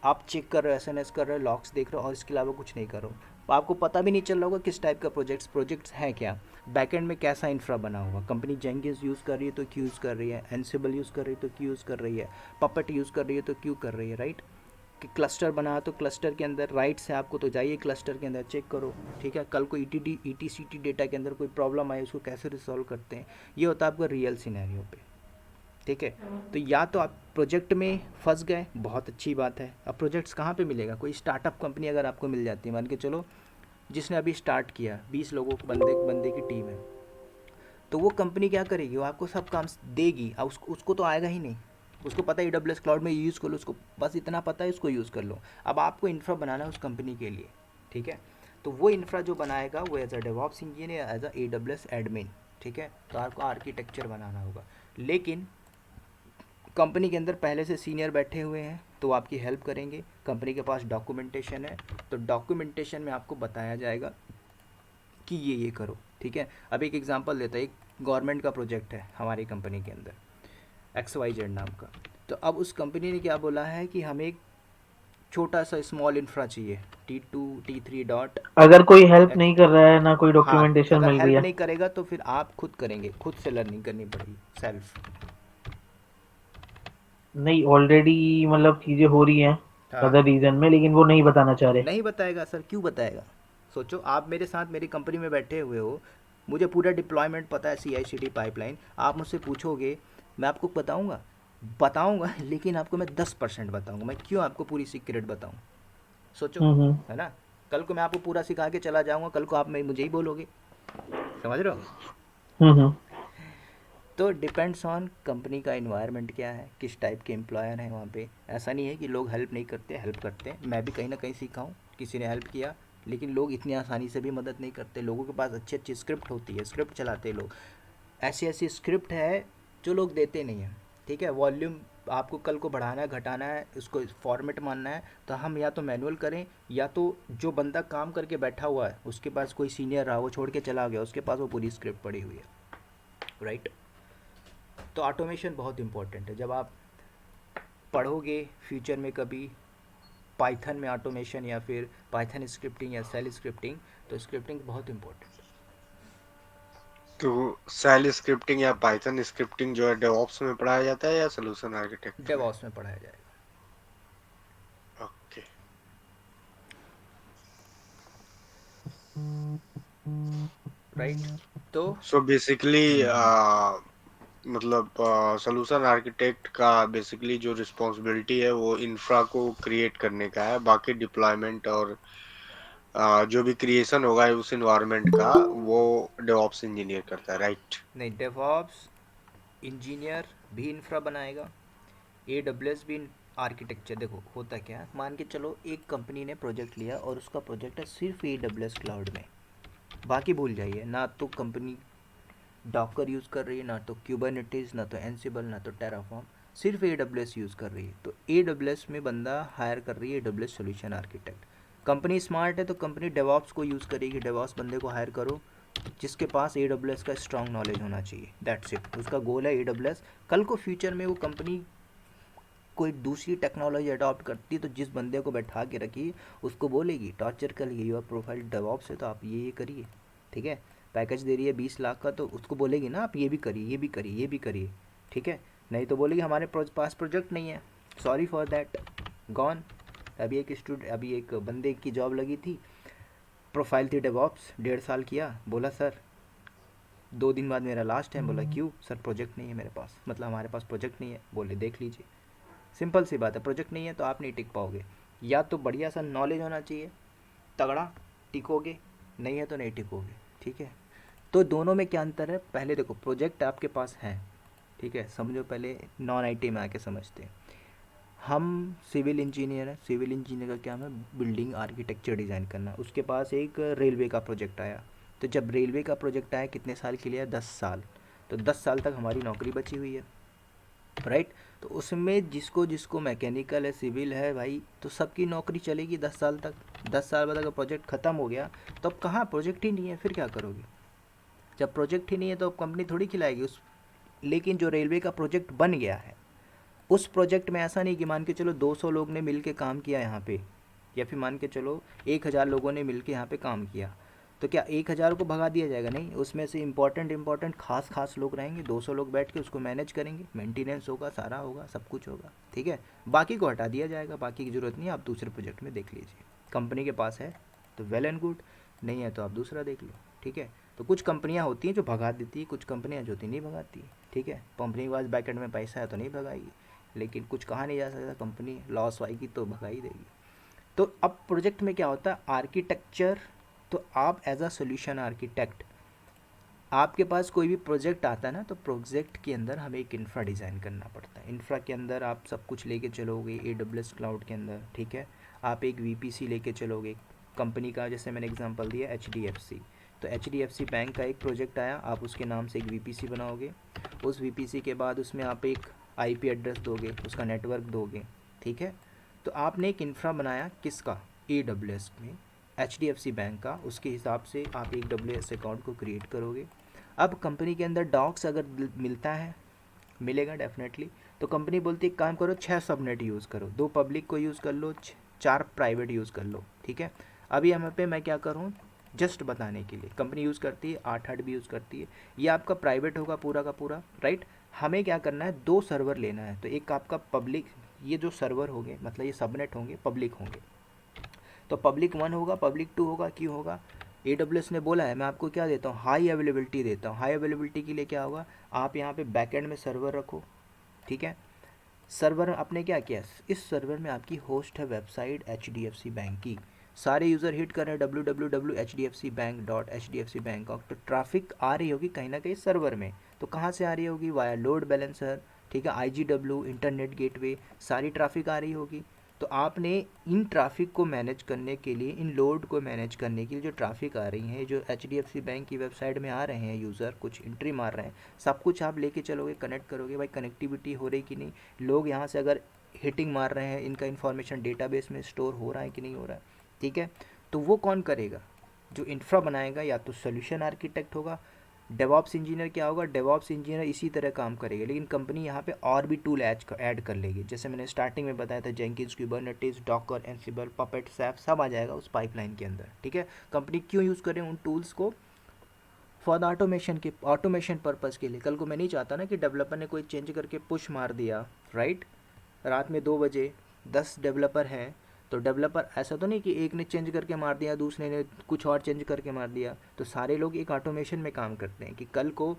आप चेक कर रहे हो, SNS कर रहे हो, लॉग्स देख रहे हो, और इसके अलावा कुछ नहीं करो। आपको पता भी नहीं चल रहा होगा किस टाइप का प्रोजेक्ट्स हैं क्या, बैकएंड में कैसा इंफ्रा बना हुआ। कंपनी जेंकिंस यूज़ कर रही है तो क्यों यूज़ कर रही है, एनसिबल यूज़ कर रही है तो क्यों यूज़ कर रही है, पपेट यूज़ कर रही है तो क्यों कर रही है, राइट? कि क्लस्टर बना तो क्लस्टर के अंदर राइट से आपको, तो जाइए क्लस्टर के अंदर चेक करो। ठीक है। कल को ETCT डेटा के अंदर कोई प्रॉब्लम आए उसको कैसे रिजॉल्व करते हैं, ये होता है आपका रियल सिनेरियो पे। ठीक है। तो या तो आप प्रोजेक्ट में फंस गए, बहुत अच्छी बात है। अब प्रोजेक्ट्स कहाँ पे मिलेगा? कोई स्टार्टअप कंपनी अगर आपको मिल जाती है, मान के चलो जिसने अभी स्टार्ट किया, 20 लोगों को, बंदे बंदे की टीम है, तो वो कंपनी क्या करेगी? वो आपको सब काम देगी। अब उसको तो आएगा ही नहीं, उसको पता है AWS क्लाउड में यूज़ कर लो, उसको बस इतना पता है, उसको यूज़ कर लो। अब आपको इंफ्रा बनाना है उस कंपनी के लिए। ठीक है। तो वो इंफ्रा जो बनाएगा वो as a DevOps engineer, as a AWS admin. ठीक है। तो आपको आर्किटेक्चर बनाना होगा, लेकिन कंपनी के अंदर पहले से सीनियर बैठे हुए हैं तो वो आपकी हेल्प करेंगे। कंपनी के पास डॉक्यूमेंटेशन है, तो डॉक्यूमेंटेशन में आपको बताया जाएगा कि ये करो। ठीक है। अब एक एग्जांपल देता है, एक गवर्नमेंट का प्रोजेक्ट है हमारी कंपनी के अंदर, XYZ नाम का। तो अब उस कंपनी ने क्या बोला है कि हमें एक छोटा सा स्मॉल इंफ्रा चाहिए, T2 T3 डॉट अगर कोई हेल्प एक्स। नहीं कर रहा है, ना कोई हाँ, डॉक्यूमेंटेशन अगर मिल रही हेल्प है। नहीं करेगा तो फिर आप खुद करेंगे, खुद से लर्निंग करनी पड़ेगी, सेल्फ। नहीं, ऑलरेडी मतलब चीजें हो रही हैं हाँ। अदर रीजन में, लेकिन वो नहीं बताना चाह रहे। नहीं बताएगा सर, क्यों बताएगा? सोचो आप मेरे साथ मेरी कंपनी में बैठे हुए हो, मुझे पूरा डिप्लॉयमेंट पता है, CI/CD पाइपलाइन, आप मुझसे पूछोगे मैं आपको बताऊंगा, बताऊंगा लेकिन आपको मैं 10% बताऊंगा। मैं क्यों आपको पूरी सीक्रेट बताऊं? सोचो, हम्म। है ना? कल को मैं आपको पूरा सिखा के चला जाऊंगा, कल को आप मुझे ही बोलोगे। समझ रहे हो? हम्म। तो डिपेंड्स ऑन कंपनी का इन्वायरमेंट क्या है, किस टाइप के एम्प्लॉयर हैं वहाँ पे। ऐसा नहीं है कि लोग हेल्प नहीं करते, हेल्प करते हैं। मैं भी कहीं ना कहीं सीखा हूँ, किसी ने हेल्प किया लेकिन लोग इतनी आसानी से भी मदद नहीं करते। लोगों के पास अच्छी अच्छी स्क्रिप्ट होती है, स्क्रिप्ट चलाते हैं लोग, ऐसी ऐसी स्क्रिप्ट है जो लोग देते नहीं हैं। ठीक है, वॉल्यूम आपको कल को बढ़ाना है घटाना है, उसको फॉर्मेट मानना है, तो हम या तो मैनुअल करें, या तो जो बंदा काम करके बैठा हुआ है उसके पास कोई सीनियर रहा, वो छोड़ के चला गया, उसके पास वो पूरी स्क्रिप्ट पड़ी हुई है, राइट। तो ऑटोमेशन बहुत इंपॉर्टेंट है। जब आप पढ़ोगे फ्यूचर में कभी पाइथन में ऑटोमेशन या फिर पाइथन स्क्रिप्टिंग या सेल स्क्रिप्टिंग, तो स्क्रिप्टिंग बहुत इंपॉर्टेंट है। तो सेल स्क्रिप्टिंग या पाइथन स्क्रिप्टिंग जो है डेवऑप्स में पढ़ाया जाता है या सोल्यूशन आर्किटेक्ट में? डेवऑप्स में पढ़ाया जाएगा। ओके। राइट। तो सो बेसिकली मतलब सोल्यूशन आर्किटेक्ट का बेसिकली जो रिस्पॉन्सिबिलिटी है वो इंफ्रा को क्रिएट करने का है, बाकी डिप्लॉयमेंट और जो भी क्रिएशन होगा उस इन्वायरमेंट का वो डेवऑप्स इंजीनियर करता है, राइट? नहीं, डेवऑप्स इंजीनियर भी इंफ्रा बनाएगा, AWS भी आर्किटेक्चर। देखो होता क्या है, मान के चलो एक कंपनी ने प्रोजेक्ट लिया और उसका प्रोजेक्ट है सिर्फ AWS क्लाउड में, बाकी भूल जाइए। ना तो कंपनी डॉकर यूज़ कर रही है, ना तो क्यूबरनेटिस, ना तो एनसिबल, ना तो टेराफॉर्म, सिर्फ AWS यूज़ कर रही है। तो AWS में बंदा हायर कर रही है AWS solution architect. Company smart है तो कंपनी डेवॉप्स को यूज़ करेगी, डेवॉप्स बंदे को हायर करो जिसके पास AWS का स्ट्रॉन्ग नॉलेज होना चाहिए, दैट्स इट। उसका गोल है AWS। कल को फ्यूचर में वो कंपनी कोई दूसरी टेक्नोलॉजी अडॉप्ट करती है तो जिस बंदे को बैठा के रखी उसको बोलेगी, टॉर्चर करेगी, योर प्रोफाइल डेवॉप्स है तो आप ये करिए, ठीक है। पैकेज दे रही है 20 लाख का, तो उसको बोलेगी ना आप ये भी करिए, ये भी करिए, ये भी करिए, ठीक है। नहीं तो बोलेगी हमारे पास प्रोजेक्ट नहीं है, सॉरी फॉर दैट, गॉन। अभी एक बंदे की जॉब लगी थी, प्रोफाइल थी डेवॉप्स, 1.5 साल किया, बोला सर 2 दिन बाद मेरा लास्ट है। बोला क्यों सर, प्रोजेक्ट नहीं है मेरे पास, मतलब हमारे पास प्रोजेक्ट नहीं है। बोले देख लीजिए, सिंपल सी बात है, प्रोजेक्ट नहीं है तो आप नहीं टिक पाओगे। या तो बढ़िया सा नॉलेज होना चाहिए, तगड़ा, टिकोगे, नहीं है तो नहीं टिकोगे, ठीक है। तो दोनों में क्या अंतर है, पहले देखो प्रोजेक्ट आपके पास है, ठीक है, समझो। पहले नॉन आईटी में आके समझते हैं। हम सिविल इंजीनियर हैं, सिविल इंजीनियर का क्या है, बिल्डिंग आर्किटेक्चर डिज़ाइन करना। उसके पास एक रेलवे का प्रोजेक्ट आया, तो जब रेलवे का प्रोजेक्ट आया कितने साल के लिए, 10 साल। तो 10 साल तक हमारी नौकरी बची हुई है, राइट। तो उसमें जिसको जिसको मैकेनिकल है, सिविल है भाई, तो सबकी नौकरी चलेगी 10 साल तक। 10 साल बाद अगर प्रोजेक्ट ख़त्म हो गया तो अब कहाँ, प्रोजेक्ट ही नहीं है, फिर क्या करोगे। जब प्रोजेक्ट ही नहीं है तो अब कंपनी थोड़ी खिलाएगी उस। लेकिन जो रेलवे का प्रोजेक्ट बन गया है, उस प्रोजेक्ट में ऐसा नहीं कि मान के चलो 200 लोग ने मिल के काम किया यहाँ पे, या फिर मान के चलो 1000 लोगों ने मिल के यहाँ पे काम किया, तो क्या 1000 को भगा दिया जाएगा, नहीं। उसमें से इंपॉर्टेंट खास खास लोग रहेंगे, 200 लोग बैठ के उसको मैनेज करेंगे, मेंटेनेंस होगा, सारा होगा, सब कुछ होगा, ठीक है। बाकी को हटा दिया जाएगा, बाकी की ज़रूरत नहीं है, आप दूसरे प्रोजेक्ट में देख लीजिए। कंपनी के पास है तो वेल एंड गुड, नहीं है तो आप दूसरा देख लो, ठीक है। तो कुछ कंपनियां होती हैं जो भगा देती है, कुछ कंपनियां जो होती नहीं भगाती, ठीक है। कंपनी के पास बैकएंड में पैसा है तो नहीं भगाएगी, लेकिन कुछ कहा नहीं जा सकता, कंपनी लॉस आएगी तो भगा ही देगी। तो अब प्रोजेक्ट में क्या होता है, आर्किटेक्चर। तो आप एज अ सोल्यूशन आर्किटेक्ट, आपके पास कोई भी प्रोजेक्ट आता है ना, तो प्रोजेक्ट के अंदर हमें एक इंफ्रा डिज़ाइन करना पड़ता है। इंफ्रा के अंदर आप सब कुछ लेके चलोगे AWS क्लाउड के अंदर, ठीक है। आप एक VPC लेके चलोगे कंपनी का, जैसे मैंने एग्जांपल दिया HDFC। तो HDFC बैंक का एक प्रोजेक्ट आया, आप उसके नाम से एक VPC बनाओगे। उस VPC के बाद उसमें आप एक IP एड्रेस दोगे, उसका नेटवर्क दोगे, ठीक है। तो आपने एक इंफ्रा बनाया किसका, AWS में, HDFC बैंक का। उसके हिसाब से आप एक AWS अकाउंट को क्रिएट करोगे। अब कंपनी के अंदर डॉक्स अगर मिलता है, मिलेगा डेफिनेटली, तो कंपनी बोलती है काम करो 6 सबनेट यूज़ करो, 2 पब्लिक को यूज़ कर लो, 4 प्राइवेट यूज़ कर लो, ठीक है। अभी यहाँ पे मैं क्या करूँ, जस्ट बताने के लिए, कंपनी यूज़ करती है 8 भी यूज़ करती है, ये आपका प्राइवेट होगा पूरा का पूरा, राइट। हमें क्या करना है, 2 सर्वर लेना है, तो एक आपका पब्लिक, ये जो सर्वर होंगे मतलब ये सबनेट होंगे, पब्लिक होंगे। तो पब्लिक 1 होगा, पब्लिक 2 होगा, क्यों होगा, AWS ने बोला है मैं आपको क्या देता हूँ, हाई अवेलेबिलिटी देता हूँ। हाई अवेलेबिलिटी के लिए क्या होगा, आप यहाँ पे बैकएंड में सर्वर रखो, ठीक है। सर्वर आपने क्या किया, इस सर्वर में आपकी होस्ट है वेबसाइट HDFC बैंक की, सारे यूज़र हिट कर रहे हैं www.hdfcbank.hdfcbank, तो ट्रैफिक आ रही होगी कहीं ना कहीं सर्वर में। तो कहाँ से आ रही होगी, वाया लोड बैलेंसर, ठीक है, IGW इंटरनेट गेटवे, सारी ट्रैफिक आ रही होगी। तो आपने इन ट्रैफिक को मैनेज करने के लिए, इन लोड को मैनेज करने के लिए, जो ट्रैफिक आ रही है, जो HDFC बैंक की वेबसाइट में आ रहे हैं यूज़र, कुछ एंट्री मार रहे हैं, सब कुछ आप लेके चलोगे, कनेक्ट करोगे, भाई कनेक्टिविटी हो रही कि नहीं, लोग यहाँ से अगर हिटिंग मार रहे हैं, इनका इन्फॉर्मेशन डेटाबेस में स्टोर हो रहा है कि नहीं हो रहा है, ठीक है। तो वो कौन करेगा? जो इंफ्रा बनाएगा या तो सोल्यूशन आर्किटेक्ट होगा। डेवॉप्स इंजीनियर क्या होगा? डेवॉप्स इंजीनियर इसी तरह काम करेगा, लेकिन कंपनी यहाँ पे और भी टूल ऐड कर लेगी। जैसे मैंने स्टार्टिंग में बताया था, Jenkins, Kubernetes, Docker, Ansible, puppet, SAP, सब आ जाएगा उस पाइपलाइन के अंदर, ठीक है। कंपनी क्यों यूज़ करे उन टूल्स को? फॉर द ऑटोमेशन पर्पज़ के लिए। कल को मैं नहीं चाहता ना कि डेवलपर ने कोई चेंज करके पुश मार दिया, राइट, रात में 2 बजे 10 डेवलपर हैं, तो डेवलपर ऐसा तो नहीं कि एक ने चेंज करके मार दिया, दूसरे ने कुछ और चेंज करके मार दिया। तो सारे लोग एक ऑटोमेशन में काम करते हैं कि कल को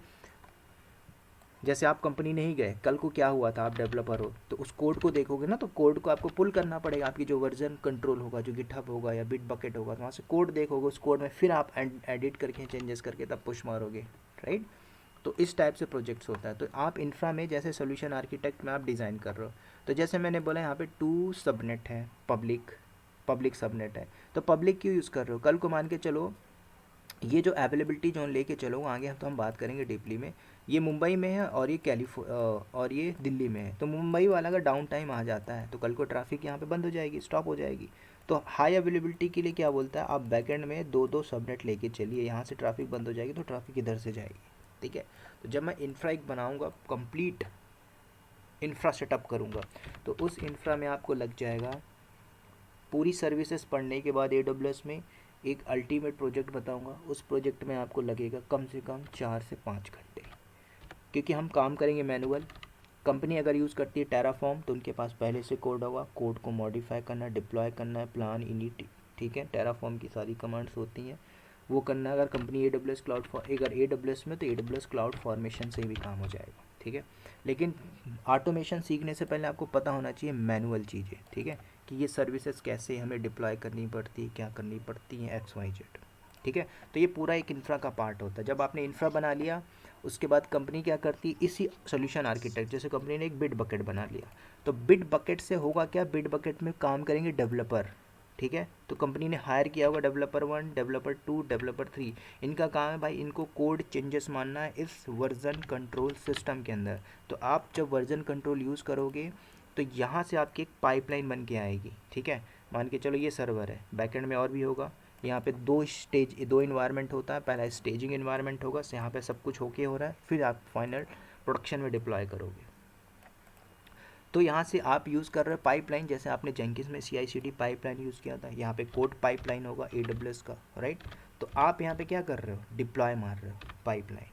जैसे आप कंपनी नहीं गए, कल को क्या हुआ था, आप डेवलपर हो तो उस कोड को देखोगे ना, तो कोड को आपको पुल करना पड़ेगा। आपकी जो वर्जन कंट्रोल होगा, जो गिटहब होगा या बिट बकेट होगा, तो वहाँ से कोड देखोगे, उस कोड में फिर आप एडिट करके चेंजेस करके तब पुश मारोगे, राइट। तो इस टाइप से प्रोजेक्ट्स होता है। तो आप इंफ्रा में जैसे सोल्यूशन आर्किटेक्ट में आप डिज़ाइन कर रहे हो, तो जैसे मैंने बोला यहाँ पे 2 सबनेट है, पब्लिक सबनेट है। तो पब्लिक क्यों यूज़ कर रहे हो? कल को मान के चलो ये जो अवेलेबिलिटी जोन लेके चलो, आगे तो हम बात करेंगे डीपली में, ये मुंबई में है और ये और ये दिल्ली में है। तो मुंबई वाला का डाउन टाइम आ जाता है तो कल को ट्रैफिक यहाँ पे बंद हो जाएगी, स्टॉप हो जाएगी। तो हाई अवेलेबिलिटी के लिए क्या बोलता है, आप बैकएंड में 2-2 सबनेट लेके चलिए, यहाँ से ट्रैफिक बंद हो जाएगी तो ट्रैफिक इधर से जाएगी, ठीक है। तो जब मैं इंफ्रा एक बनाऊँगा, कंप्लीट इंफ्रा सेटअप करूँगा, तो उस इंफ्रा में आपको लग जाएगा पूरी सर्विसेज पढ़ने के बाद AWS में एक अल्टीमेट प्रोजेक्ट बताऊंगा। उस प्रोजेक्ट में आपको लगेगा कम से कम 4 से 5 घंटे, क्योंकि हम काम करेंगे मैनुअल। कंपनी अगर यूज़ करती है टेराफॉर्म तो उनके पास पहले से कोड होगा, कोड को मॉडिफाई करना, डिप्लॉय करना है, प्लान, इनिट, ठीक है। टेराफॉर्म की सारी कमांड्स होती हैं, वो करना है। अगर कंपनी अगर AWS में, तो AWS क्लाउड फॉर्मेशन से भी काम हो जाएगा, ठीक है। लेकिन ऑटोमेशन सीखने से पहले आपको पता होना चाहिए मैनुअल चीज़ें, ठीक है, कि ये सर्विसेज कैसे हमें डिप्लॉय करनी पड़ती है, क्या करनी पड़ती हैं, XYZ, ठीक है। तो ये पूरा एक इंफ्रा का पार्ट होता है। जब आपने इंफ्रा बना लिया, उसके बाद कंपनी क्या करती है, इसी सोल्यूशन आर्किटेक्ट, जैसे कंपनी ने एक बिट बकेट बना लिया, तो बिट बकेट से होगा क्या, बिट बकेट में काम करेंगे डेवलपर, ठीक है। तो कंपनी ने हायर किया होगा डेवलपर 1, डेवलपर 2, डेवलपर 3। इनका काम है भाई, इनको कोड चेंजेस मानना है इस वर्जन कंट्रोल सिस्टम के अंदर। तो आप जब वर्जन कंट्रोल यूज़ करोगे तो यहाँ से आपकी एक पाइपलाइन बन के आएगी, ठीक है। मान के चलो ये सर्वर है, बैकएंड में और भी होगा। यहाँ पे 2 इन्वायरमेंट होता है, पहला स्टेजिंग इन्वायरमेंट होगा, यहाँ पे सब कुछ ओके हो रहा है, फिर आप फाइनल प्रोडक्शन में डिप्लॉय करोगे। तो यहाँ से आप यूज़ कर रहे हो पाइपलाइन, जैसे आपने जेंकिन्स में CI/CD पाइपलाइन यूज़ किया था, यहाँ पे कोड पाइपलाइन होगा AWS का, राइट। तो आप यहाँ पे क्या कर रहे हो, डिप्लॉय मार रहे हो पाइपलाइन।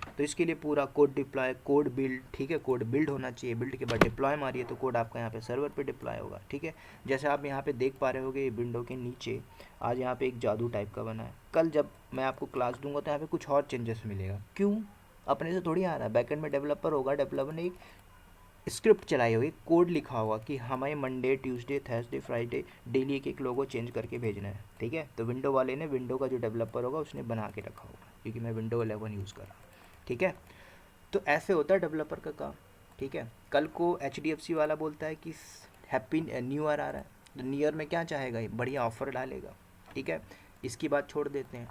तो इसके लिए पूरा कोड डिप्लॉय, कोड बिल्ड, ठीक है, कोड बिल्ड होना चाहिए, बिल्ड के बाद डिप्लॉय मारिए तो कोड आपका यहाँ पे सर्वर पे डिप्लॉय होगा, ठीक है। जैसे आप यहाँ पे देख पा रहे होगे विंडो के नीचे आज यहाँ पे एक जादू टाइप का बना है। कल जब मैं आपको क्लास दूंगा तो यहाँ पे कुछ और चेंजेस मिलेगा। क्यों? अपने से थोड़ी आ रहा है, बैकएंड में डेवलपर होगा, डेवलपर ने एक स्क्रिप्ट चलाई होगी, कोड लिखा होगा कि हमें Monday, Tuesday, Thursday, Friday daily एक लोगो चेंज करके भेजना है, ठीक है। तो विंडो वाले ने, विंडो का जो डेवलपर होगा उसने बना के रखा होगा, क्योंकि मैं विंडो 11 यूज़ कर रहा हूँ, ठीक है। तो ऐसे होता है डेवलपर का काम, ठीक है। कल को HDFC वाला बोलता है कि हैप्पी न्यू ईयर आ रहा है, तो न्यू ईयर में क्या चाहेगा, ये बढ़िया ऑफर डालेगा, ठीक है। इसकी बात छोड़ देते हैं,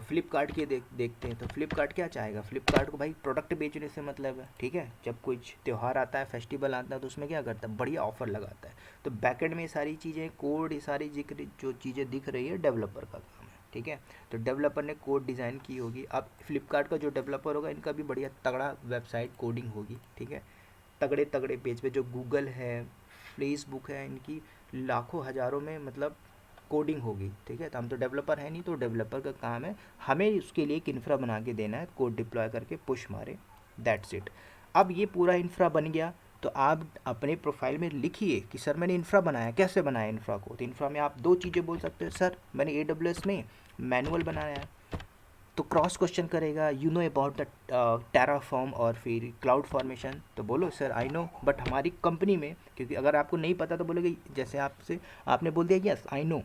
फ्लिपकार्ट की देखते हैं। तो फ्लिपकार्ट क्या चाहेगा, फ्लिपकार्ट को भाई प्रोडक्ट बेचने से मतलब है, ठीक है। जब कुछ त्यौहार आता है, फेस्टिवल आता है, तो उसमें क्या करता है, बढ़िया ऑफर लगाता है। तो बैकएंड में ये सारी चीज़ें, कोड, ये सारी जो चीज़ें दिख रही है, डेवलपर का काम है, ठीक है। तो डेवलपर ने कोड डिज़ाइन की होगी। अब फ्लिपकार्ट का जो डेवलपर होगा, इनका भी बढ़िया तगड़ा वेबसाइट कोडिंग होगी, ठीक है। तगड़े तगड़े पेज पे, जो गूगल है, फेसबुक है, इनकी लाखों हज़ारों में मतलब कोडिंग होगी, ठीक है। तो हम तो डेवलपर है नहीं, तो डेवलपर का काम है हमें उसके लिए एक इंफ्रा बना के देना है, कोड डिप्लॉय करके पुश मारे, दैट्स इट। अब ये पूरा इंफ्रा बन गया, तो आप अपने प्रोफाइल में लिखिए कि सर मैंने इंफ्रा बनाया। कैसे बनाया इंफ्रा को? तो इंफ्रा में आप 2 चीज़ें बोल सकते हो, सर मैंने AWS में मैनुअल बनाया है। तो क्रॉस क्वेश्चन करेगा, you know about the Terraform और फिर क्लाउड फॉर्मेशन, तो बोलो सर आई नो, बट हमारी कंपनी में, क्योंकि अगर आपको नहीं पता तो बोलोगे, जैसे आपने बोल दिया यस आई नो,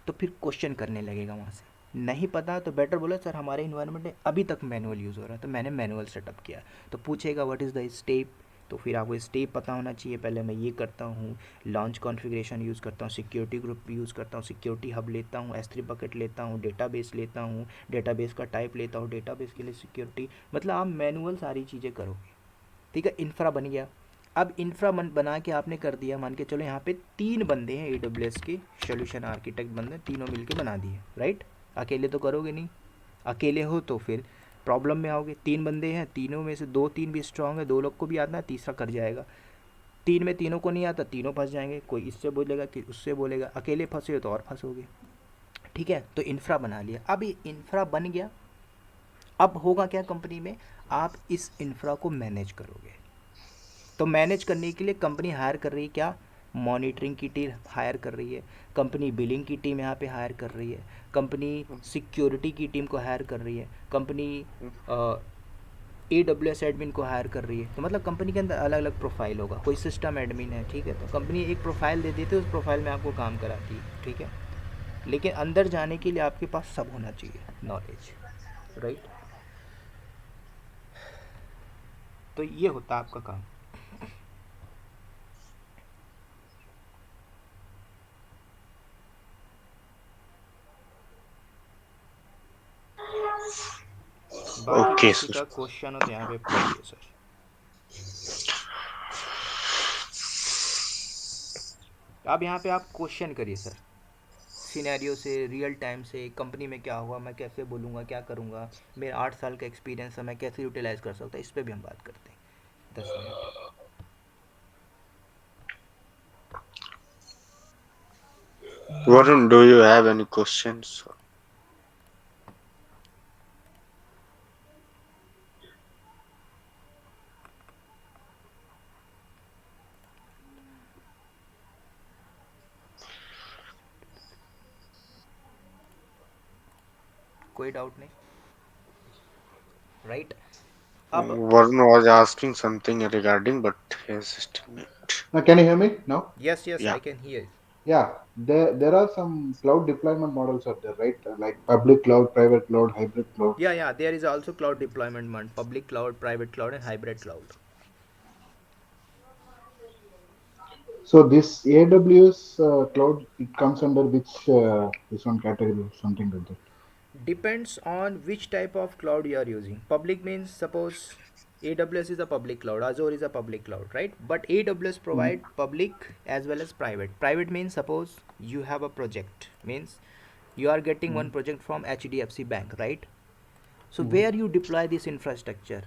तो फिर क्वेश्चन करने लगेगा वहाँ से। नहीं पता तो बेटर बोलो सर हमारे इन्वायरमेंट में अभी तक मैनुअल यूज़ हो रहा है, तो मैंने मैनुअल सेटअप किया। तो पूछेगा व्हाट इज़ द स्टेप, तो फिर आपको स्टेप पता होना चाहिए, पहले मैं ये करता हूँ, लॉन्च कॉन्फ़िगरेशन यूज़ करता हूँ, सिक्योरिटी ग्रुप यूज़ करता हूँ, सिक्योरिटी हब लेता हूँ, S3 बकेट लेता हूँ, डेटाबेस लेता हूँ, डेटाबेस का टाइप लेता हूँ, डेटाबेस के लिए सिक्योरिटी, मतलब आप मैनुअल सारी चीज़ें करोगे। ठीक है, इंफ्रा बन गया। अब इंफ्रा बना के आपने कर दिया, मान के चलो यहाँ पे 3 बंदे हैं AWS के सोल्यूशन आर्किटेक्ट बंदे, तीनों मिलके बना दिए, राइट। अकेले तो करोगे नहीं, अकेले हो तो फिर प्रॉब्लम में आओगे। 3 बंदे हैं, तीनों में से 2-3 भी स्ट्रांग है, 2 लोग को भी आता है, तीसरा कर जाएगा। 3 में तीनों को नहीं आता, तीनों फंस जाएंगे, कोई इससे बोलेगा कि उससे बोलेगा, अकेले फंसे हो तो और फंसोगे। ठीक है, तो इंफ्रा बना लिया। अब ये इंफ्रा बन गया, अब होगा क्या कंपनी में, आप इस इंफ्रा को मैनेज करोगे। तो मैनेज करने के लिए कंपनी हायर कर रही है क्या, मॉनिटरिंग की टीम हायर कर रही है, कंपनी बिलिंग की टीम यहाँ पे हायर कर रही है, कंपनी सिक्योरिटी की टीम को हायर कर रही है, कंपनी AWS एडमिन को हायर कर रही है। तो मतलब कंपनी के अंदर अलग अलग प्रोफाइल होगा, कोई सिस्टम एडमिन है, ठीक है, तो कंपनी एक प्रोफाइल दे देती है, उस प्रोफाइल में आपको काम कराती है, ठीक है। लेकिन अंदर जाने के लिए आपके पास सब होना चाहिए नॉलेज, राइट। तो ये होता है आपका काम। बाकी Okay, किसी sir. का क्वेश्चन हो तो यहाँ पे पूछिए सर। अब यहाँ पे आप क्वेश्चन करिए सर, सिनेरियो से, रियल टाइम से, कंपनी में क्या हुआ, मैं कैसे बोलूँगा, क्या करूँगा, मेरा 8 साल का एक्सपीरियंस है, मैं कैसे यूटिलाइज़ कर सकता हूँ, इस पर भी हम बात करते हैं 10 minute. Varun, do you have any questions? कोई डाउट नहीं, राइट। अब Varun was asking something regarding, but his still mute. Now, can you hear me now? Yes yes Yeah. I can hear. Yeah, there are some cloud deployment models out there, right? Like public cloud, private cloud, hybrid cloud. या there is also cloud deployment one, public cloud, private cloud and hybrid cloud. So this AWS cloud, it comes under which this one category, something like that. Depends on which type of cloud you are using. Public means, suppose AWS is a public cloud, Azure is a public cloud, right? But AWS Mm. provide public as well as private. Private means, suppose you have a project, means you are getting one Mm. project from HDFC Bank, right? So Mm. where you deploy this infrastructure,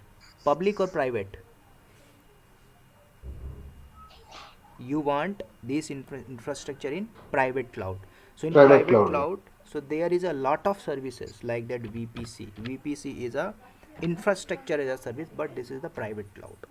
public or private? You want this infrastructure in private cloud. So in Private private cloud. cloud, so there is a lot of services like that. VPC is a infrastructure as a service, but this is the private cloud.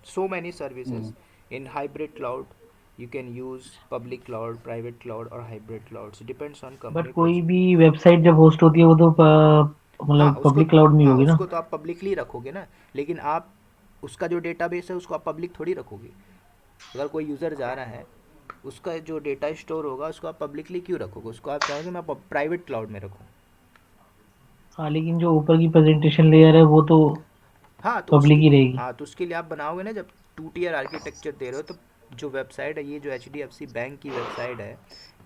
So many services. Mm. In hybrid cloud you can use public cloud, private cloud or hybrid clouds, depends on but company कोई project. भी website जब host होती है वो तो हाँ मतलब उसको, पब्लिक क्लाउड में ही हाँ होगी ना। उसको तो आप पब्लिकली रखोगे ना, लेकिन आप उसका जो डेटाबेस है उसको आप पब्लिक थोड़ी रखोगे। अगर कोई यूज़र जा रहा है, उसका जो डेटा स्टोर होगा उसको आप पब्लिकली क्यों रखोगे, उसको आप चाहोगे मैं प्राइवेट क्लाउड में रखूँ। हाँ लेकिन जो ऊपर की प्रेजेंटेशन लेयर है वो तो हाँ तो पब्लिक उसके, ही रहेगी। हाँ तो उसके लिए आप बनाओगे ना, जब 2 tier आर्किटेक्चर दे रहे हो, तो जो वेबसाइट है, ये जो HDFC बैंक की वेबसाइट है,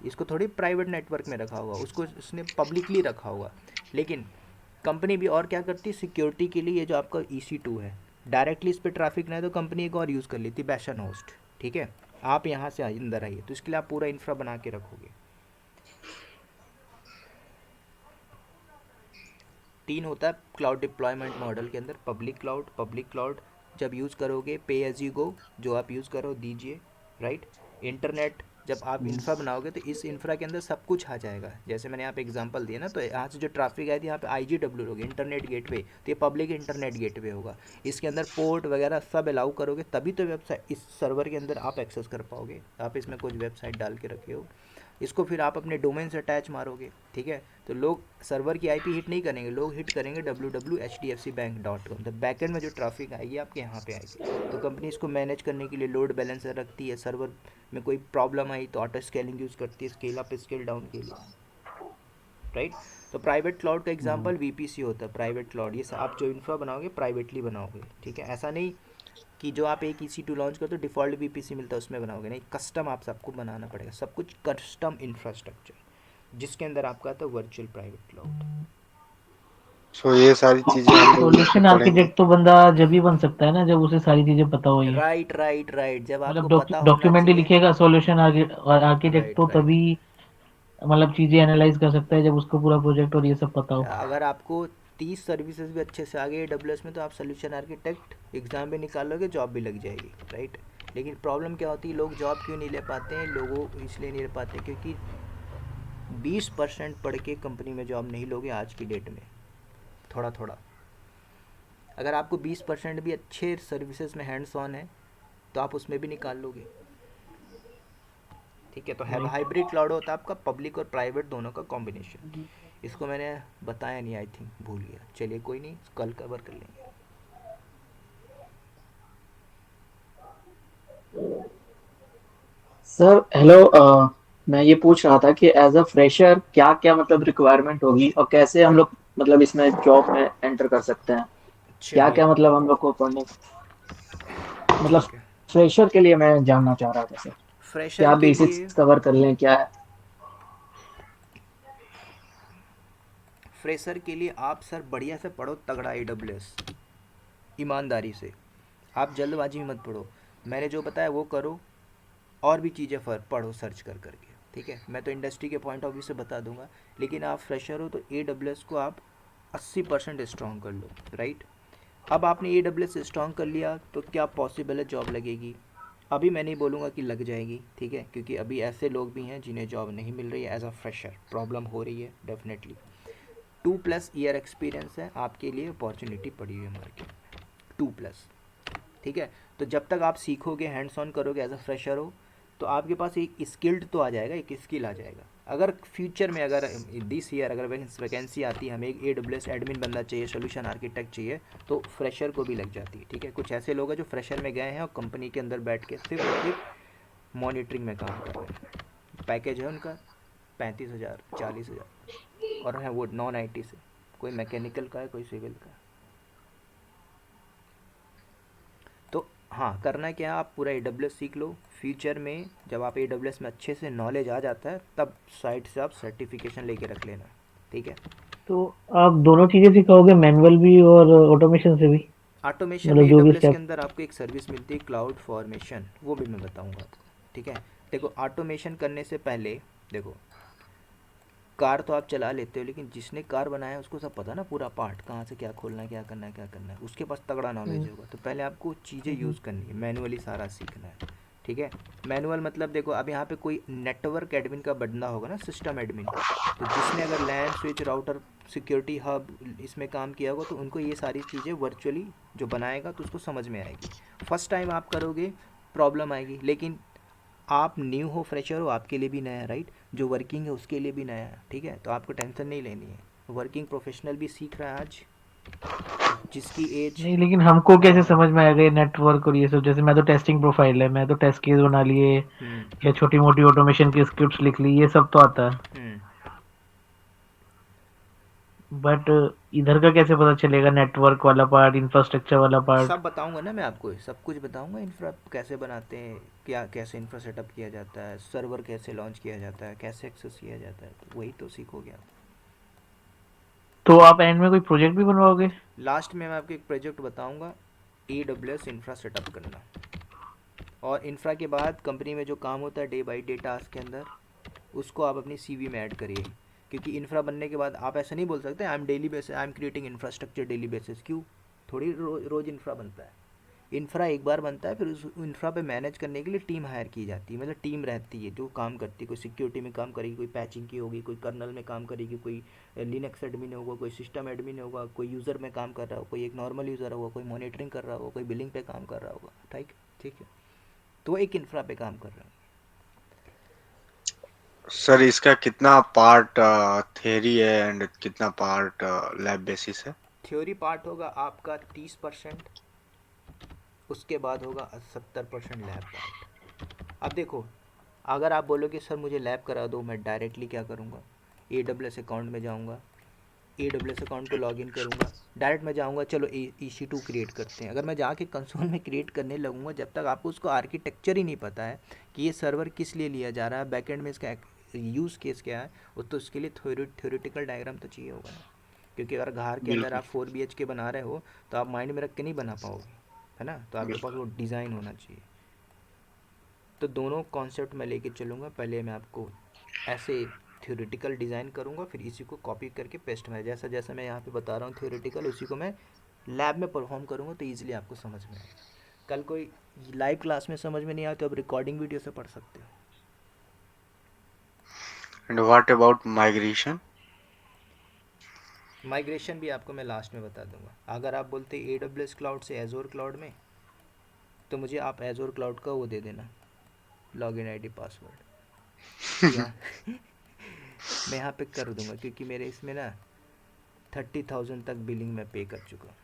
इसको थोड़ी प्राइवेट नेटवर्क में रखा होगा, उसको उसने पब्लिकली रखा होगा। लेकिन कंपनी भी और क्या करती है सिक्योरिटी के लिए, ये जो आपका EC2 है, डायरेक्टली इस पर ट्रैफिक ना है तो कंपनी एक और यूज़ कर लेती, बैशन होस्ट, ठीक है। आप यहाँ से अंदर आइए, तो इसके लिए आप पूरा इंफ्रा बना के रखोगे। 3 होता है क्लाउड डिप्लॉयमेंट मॉडल के अंदर, पब्लिक क्लाउड जब यूज़ करोगे पे एज यू गो, जो आप यूज़ करो दीजिए, राइट। इंटरनेट जब आप Mm. इंफ्रा बनाओगे तो इस इंफ्रा के अंदर सब कुछ आ जाएगा, जैसे मैंने यहाँ पे एग्जांपल दिया ना, तो यहाँ से जो ट्रैफिक आई थी यहाँ पे IGW होगी, इंटरनेट गेटवे, तो ये पब्लिक इंटरनेट गेटवे होगा। इसके अंदर पोर्ट वगैरह सब अलाउ करोगे तभी तो वेबसाइट, इस सर्वर के अंदर आप एक्सेस कर पाओगे। आप इसमें कुछ वेबसाइट डाल के रखे हो, इसको फिर आप अपने डोमेन से अटैच मारोगे, ठीक है। तो लोग सर्वर की IP हिट नहीं करेंगे, लोग हिट करेंगे www.hdfcbank.com। तो बैकएंड में जो ट्रैफिक आएगी आपके यहाँ पे आएगी। तो कंपनी इसको मैनेज करने के लिए लोड बैलेंसर रखती है, सर्वर में कोई प्रॉब्लम आई तो ऑटो स्केलिंग यूज़ करती है, स्केल अप स्केल डाउन के लिए, राइट। तो प्राइवेट क्लाउड का Mm. एग्जांपल VPC होता है, प्राइवेट क्लाउड। ये आप जो इंफ्रा बनाओगे प्राइवेटली बनाओगे, ठीक है। ऐसा नहीं कि जो आप एक EC2 लॉन्च करते हो डिफ़ॉल्ट VPC मिलता है उसमें बनाओगे, नहीं, कस्टम आप सबको बनाना पड़ेगा, सब कुछ कस्टम इंफ्रास्ट्रक्चर जिसके अंदर आपका आता है वर्चुअल प्राइवेट क्लाउड। सो ये सारी चीजें हम लोग वहाँ पे सॉल्यूशन पढ़ेंगे। आर्किटेक्ट तो बंदा जब ही बन सकता है ना जब उसे सारी चीजें पता हो ये। राइट राइट राइट, जब आपको मतलब पता होना डॉक्यूमेंट ही चाहिए। लिखेगा सॉल्यूशन आर्किटेक्ट तो राइट राइट। तभी मतलब चीजें एनालाइज कर सकता है जब उसको पूरा प्रोजेक्ट और ये सब पता हो। अगर आपको 30 सर्विसेज भी अच्छे से आ गई AWS में तो आप सोल्यूशन आर्किटेक्ट एग्ज़ाम भी निकाल लोगे, जॉब भी लग जाएगी, राइट। लेकिन प्रॉब्लम क्या होती है, लोग जॉब क्यों नहीं ले पाते हैं, लोगों इसलिए नहीं ले पाते क्योंकि 20% पढ़ के कंपनी में जॉब नहीं लोगे आज की डेट में, थोड़ा थोड़ा। अगर आपको 20% भी अच्छे सर्विसेज में हैंड्स ऑन है तो आप उसमें भी निकाल लोगे, ठीक है। तो राइट। हाइब्रिड क्लाउड होता है आपका पब्लिक और प्राइवेट दोनों का कॉम्बिनेशन। इसको मैंने बताया नहीं, आई थिंक भूल गया, चलिए कोई नहीं, कल कवर कर लेंगे। सर हेलो, मैं ये पूछ रहा था कि एज अ फ्रेशर क्या क्या मतलब रिक्वायरमेंट होगी और कैसे हम लोग मतलब इसमें जॉब में एंटर कर सकते हैं। क्या चलिए क्या मतलब हम लोग को पढ़ने मतलब ठीक है। फ्रेशर के लिए मैं जानना चाह रहा था सर। फ्रेशर क्या के बेसिक्स लिए, कवर कर लें क्या। फ्रेशर के लिए आप सर बढ़िया से पढ़ो तगड़ा AWS, ईमानदारी से। आप जल्दबाजी में मत पढ़ो, मैंने जो बताया वो करो, और भी चीज़ें पढ़ो सर्च कर करके, ठीक है। मैं तो इंडस्ट्री के पॉइंट ऑफ व्यू से बता दूंगा, लेकिन आप फ्रेशर हो तो AWS को आप 80% स्ट्रॉन्ग कर लो, राइट। अब आपने AWS स्ट्रॉन्ग कर लिया तो क्या पॉसिबल है जॉब लगेगी। अभी मैं नहीं बोलूँगा कि लग जाएगी, ठीक है, क्योंकि अभी ऐसे लोग भी हैं जिन्हें जॉब नहीं मिल रही है एज अ फ्रेशर, प्रॉब्लम हो रही है डेफिनेटली। 2+ ईयर एक्सपीरियंस है आपके लिए, अपॉर्चुनिटी पड़ी हुई है मार्केट में, 2+, ठीक है। तो जब तक आप सीखोगे, हैंड्स ऑन करोगे एज अ फ्रेशर हो, तो आपके पास एक स्किल्ड तो आ जाएगा, एक स्किल आ जाएगा। अगर फ्यूचर में अगर दिस ईयर अगर वैकेंसी आती है, हमें एक AWS एडमिन बंदा चाहिए, सोल्यूशन आर्किटेक्ट चाहिए, तो फ्रेशर को भी लग जाती है, ठीक है। कुछ ऐसे लोग हैं जो फ्रेशर में गए हैं और कंपनी के अंदर बैठ के सिर्फ और सिर्फ मॉनिटरिंग में काम कर रहे हैं, पैकेज है उनका 35,000 40,000, और है वो नॉन IT से, कोई मैकेनिकल का है, कोई सिविल का है। तो हाँ, करना क्या है, आप पूरा AWS सीख लो। फ्यूचर में जब आप AWS में अच्छे से नॉलेज आ जाता है तब साइट से आप सर्टिफिकेशन लेके रख लेना, ठीक है। तो आप दोनों चीजें सिखाओगे मैनुअल भी और ऑटोमेशन से भी ऑटोमेशन में मतलब जो भी AWS के स्टेप। अंदर आपको एक सर्विस मिलती है क्लाउड फॉर्मेशन, वो भी मैं बताऊंगा आपको, ठीक है। देखो ऑटोमेशन करने से पहले, देखो कार तो आप चला लेते हो, लेकिन जिसने कार बनाया है उसको सब पता ना, पूरा पार्ट कहाँ से क्या खोलना है, क्या करना है, क्या करना है, उसके पास तगड़ा नॉलेज होगा। तो पहले आपको चीज़ें यूज़ करनी है, मैनुअली सारा सीखना है, ठीक है। मैनुअल मतलब देखो, अब यहाँ पे कोई नेटवर्क एडमिन का बंदा होगा ना, सिस्टम एडमिन, तो जिसने अगर लैन स्विच राउटर सिक्योरिटी हब इसमें काम किया होगा तो उनको ये सारी चीज़ें वर्चुअली जो बनाएगा तो उसको समझ में आएगी। फर्स्ट टाइम आप करोगे प्रॉब्लम आएगी, लेकिन आप न्यू हो, फ्रेशर हो, आपके लिए भी नया है, राइट। जो वर्किंग है उसके लिए भी नया है, ठीक है। तो आपको टेंशन नहीं लेनी है, वर्किंग प्रोफेशनल भी सीख रहा है आज, जिसकी एज, नहीं लेकिन हमको हाँ कैसे हाँ, समझ में आएगा ये नेटवर्क और ये सब। जैसे मैं तो टेस्टिंग प्रोफाइल है, मैं तो टेस्ट केस बना लिए हम्म या छोटी मोटी ऑटोमेशन की स्क्रिप्ट्स लिख ली, ये सब तो आता है। हम्म। बट इधर का कैसे पता चलेगा, नेटवर्क वाला पार्ट, इंफ्रास्ट्रक्चर वाला पार्ट। सब बताऊंगा ना मैं आपको, सब कुछ बताऊंगा, इंफ्रा कैसे बनाते हैं, क्या कैसे इंफ्रा सेटअप किया जाता है, सर्वर कैसे लॉन्च किया जाता है, कैसे एक्सेस किया जाता है, तो वही तो सीखोगे आप। तो आप एंड में कोई प्रोजेक्ट भी बनवाओगे। लास्ट में मैं आपको एक प्रोजेक्ट बताऊंगा, AWS इंफ्रा सेटअप करना। और इंफ्रा के बाद कंपनी में जो काम होता है डे बाई डे टास्क के अंदर, उसको आप अपनी CV में ऐड करिए। क्योंकि इंफ्रा बनने के बाद आप ऐसा नहीं बोल सकते I am daily basis, I am creating infrastructure daily basis, क्यों, थोड़ी रोज़ इंफ्रा बनता है। इंफ्रा एक बार बनता है, फिर उस इंफ्रा पे मैनेज करने के लिए टीम हायर की जाती है, मतलब टीम रहती है जो काम करती है, कोई सिक्योरिटी में काम करेगी, कोई पैचिंग की होगी, कोई कर्नल में काम करेगी, कोई लिनक्स एडमिन होगा, कोई सिस्टम एडमिन होगा, कोई यूज़र में काम कर रहा होगा, कोई एक नॉर्मल यूज़र होगा, कोई मॉनिटरिंग कर रहा होगा, कोई बिलिंग पे काम कर रहा होगा, ठीक, ठीक है। तो एक इंफ्रा पे काम कर रहा है। सर इसका कितना पार्ट थ्योरी है एंड कितना पार्ट लैब बेसिस है। थ्योरी पार्ट होगा आपका 30%, उसके बाद होगा 70% लैब पार्ट। अब देखो, अगर आप बोलोगे सर मुझे लैब करा दो, मैं डायरेक्टली क्या करूँगा, AWS अकाउंट में जाऊँगा, AWS अकाउंट को लॉगिन करूँगा, डायरेक्ट मैं जाऊँगा चलो EC2 क्रिएट करते हैं। अगर मैं जाके कंसोल में क्रिएट करने लगूँगा, जब तक आपको उसको आर्किटेक्चर ही नहीं पता है कि ये सर्वर किस लिए लिया जा रहा है, बैकएंड में इसका यूज़ केस क्या है, वो तो उसके लिए थ्योरेटिकल डायग्राम तो चाहिए होगा ना। क्योंकि अगर घर के अंदर बिल्कुल। आप 4 BHK बना रहे हो तो आप माइंड में रख के नहीं बना पाओगे, है ना। तो आपके पास बिल्कुल। वो डिज़ाइन होना चाहिए। तो दोनों कॉन्सेप्ट मैं लेके चलूँगा। पहले मैं आपको ऐसे थ्योरेटिकल डिज़ाइन करूँगा, फिर इसी को कॉपी करके पेस्ट में जैसा जैसा मैं यहाँ पे बता रहा हूँ थ्योरेटिकल, उसी को मैं लैब में परफॉर्म करूँगा, तो ईजिली आपको समझ में आएगा। कल कोई लाइव क्लास में समझ में नहीं आया तो आप रिकॉर्डिंग वीडियो से पढ़ सकते हो। And what about migration? Migration भी आपको मैं लास्ट में बता दूंगा। अगर आप बोलते AWS क्लाउड से एजोर क्लाउड में, तो मुझे आप एजोर क्लाउड का वो दे देना, लॉगिन ID पासवर्ड या मैं यहाँ पे कर दूंगा, क्योंकि मेरे इसमें ना 30,000 तक बिलिंग में पे कर चुका हूँ।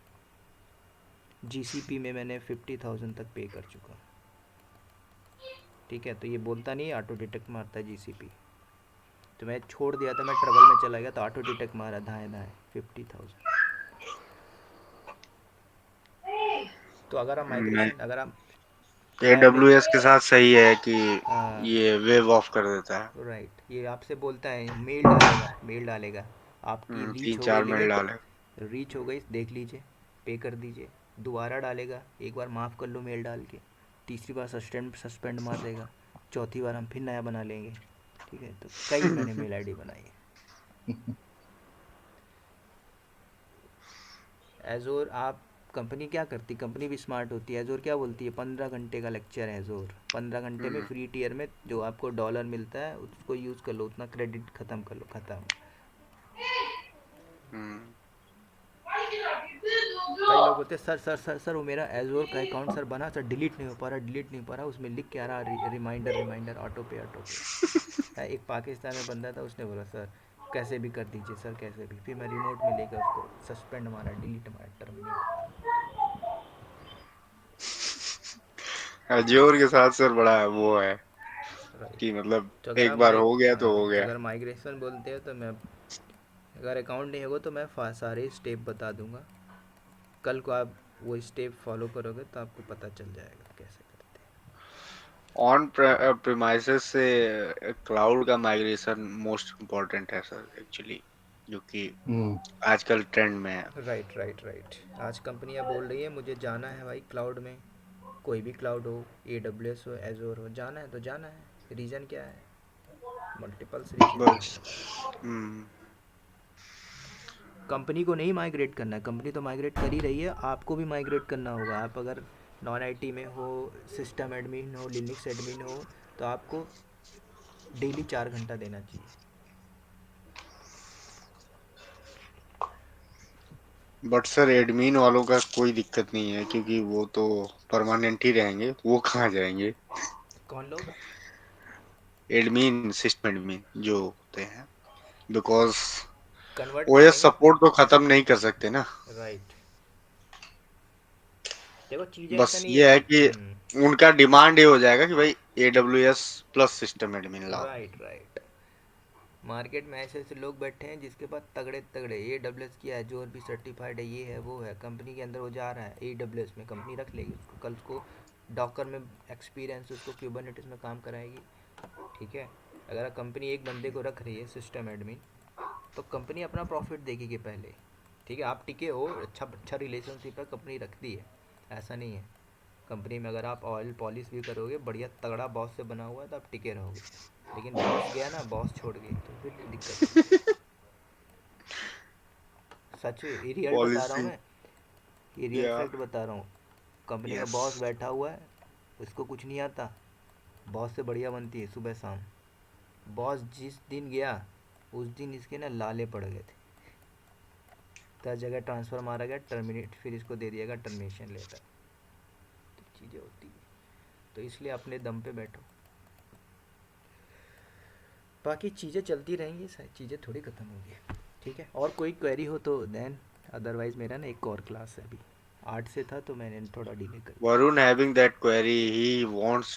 GCP में मैंने 50,000 तक पे कर चुका हूँ। ठीक है, तो ये बोलता नहीं है, ऑटो डिटेक्ट मारता है GCP। तो मैं छोड़ दिया था, मैं ट्रबल में चला गया तो ऑटो डिटेक्ट मारा धाए धाए 50,000। तो अगर आप मैं माइग्रेशन, अगर आप लैब, AWS के साथ सही है कि ये वेव ऑफ कर देता है। राइट, ये आपसे बोलता है मेल डालेगा, मेल डालेगा, आपकी रीच तीन हो गई चार मेल लिमिट, डाले। रीच हो गई देख लीजिए, पे कर दीजिए। दोबारा डालेगा, एक बार माफ़ कर लो मेल डाल के, तीसरी बार सस्पेंड मार देगा, चौथी बार हम फिर नया बना लेंगे। ठीक है, तो कई मैंने मेल ID बनाई है। एजोर आप, कंपनी क्या करती, कंपनी भी स्मार्ट होती है। एजोर क्या बोलती है, 15 घंटे का लेक्चर है एजोर, 15 घंटे में हम्म, फ्री टीयर में जो आपको डॉलर मिलता है उसको यूज़ कर लो, उतना क्रेडिट ख़त्म कर लो, ख़त्म। हम्म। कई लोग बोलते हैं सर सर सर सर वो मेरा एजोर का अकाउंट सर बना सर, डिलीट नहीं हो पा रहा, डिलीट नहीं हो पा रहा, उसमें लिख के आ रहा रिमाइंडर रिमाइंडर ऑटो पे ऑटो पे। एक पाकिस्तान में बंदा था, उसने बोला सर कैसे भी कर दीजिए सर, कैसे भी। फिर मैं रिमोट में लेकर उसको सस्पेंड मारा, डिलीट मारा, टर्मिनेट। अज्योर के साथ सर बड़ा वो है राइट। कि मतलब तो अगर एक आप बार हो गया तो हो तो गया। अगर माइग्रेशन बोलते हो तो मैं, अगर अकाउंट नहीं होगा तो मैं सारे स्टेप बता दूंगा। कल को आप वो स्टेप फॉलो करोगे तो आपको पता चल जाएगा कैसे करते ऑन प्रेमाइसेस से क्लाउड का माइग्रेशन मोस्ट इम्पोर्टेंट है सर एक्चुअली, जो कि Hmm. आजकल ट्रेंड में है। हैं। Right right right. आज कंपनियां बोल रही है मुझे जाना है भाई क्लाउड में, कोई भी क्लाउड हो, AWS हो, एजोर हो, जाना है तो जाना है। रीज़न क्या है, मल्टीपल्स रीज़न है बस। मेरे पास। हम्म। कंपनी को नहीं माइग्रेट करना है, कंपनी तो माइग्रेट कर ही रही है, आपको भी माइग्रेट करना होगा। आप अगर नॉन IT में हो, सिस्टम एडमिन हो, लिनक्स एडमिन हो, तो आपको डेली 4 घंटा देना चाहिए। बट सर एडमिन वालों का कोई दिक्कत नहीं है क्योंकि वो तो परमानेंट ही रहेंगे, वो कहाँ जाएंगे। कौन लोग, एडमिन, सिस्टम एडमिन जो होते हैं, बिकॉज कन्वर्ट कर OS लेंगे। सपोर्ट तो खत्म नहीं कर सकते ना। राइट। देखो चीज़ें ऐसा बस नहीं है। ये है कि उनका डिमांड ये हो जाएगा कि भाई AWS प्लस सिस्टम एडमिन लाओ। Right right. मार्केट में ऐसे ऐसे लोग बैठे हैं जिसके पास तगड़े तगड़े AWS की है, जो भी सर्टिफाइड है, ये है वो है, कंपनी के अंदर वो जा रहा है AWS में, कंपनी रख लेगी उसको, कल उसको डॉकर में एक्सपीरियंस, उसको क्यूबरनेटिस में काम कराएगी। ठीक है, अगर कंपनी एक बंदे को रख रही है सिस्टम एडमिन, तो कंपनी अपना प्रॉफिट देखेगी पहले। ठीक है, आप टिके हो, अच्छा अच्छा रिलेशनशिप है, कंपनी रखती है, ऐसा नहीं है। कंपनी में अगर आप ऑयल पॉलिश भी करोगे, बढ़िया तगड़ा बॉस से बना हुआ है, तो आप टिके रहोगे। लेकिन बॉस गया ना, बॉस छोड़ गई, तो फिर दिक्कत होती है। सच, ये रियल बता रहा हूँ पॉलिसी। मैं, ये रियल या। फैक्ट बता रहा हूँ। कंपनी का यस। बॉस बैठा हुआ है, उसको कुछ नहीं आता, बॉस से बढ़िया बनती है सुबह शाम। बॉस जिस दिन गया, उस दिन इसके ना लाले पड़ गए थे, 10 जगह ट्रांसफ़र मारा गया, टर्मिनेट, फिर इसको दे दिया गया टर्मिनेशन लेटर। तो चीज़ें होती है, तो इसलिए अपने दम पे बैठो, बाकी चीज़ें चलती रहेंगी, सारी चीज़ें थोड़ी ख़त्म होंगी। ठीक है, और कोई क्वेरी हो तो देन, अदरवाइज़ मेरा ना एक और क्लास है अभी, 8 से था तो मैंने थोड़ा डिले कर दिया। Varun having that query, he wants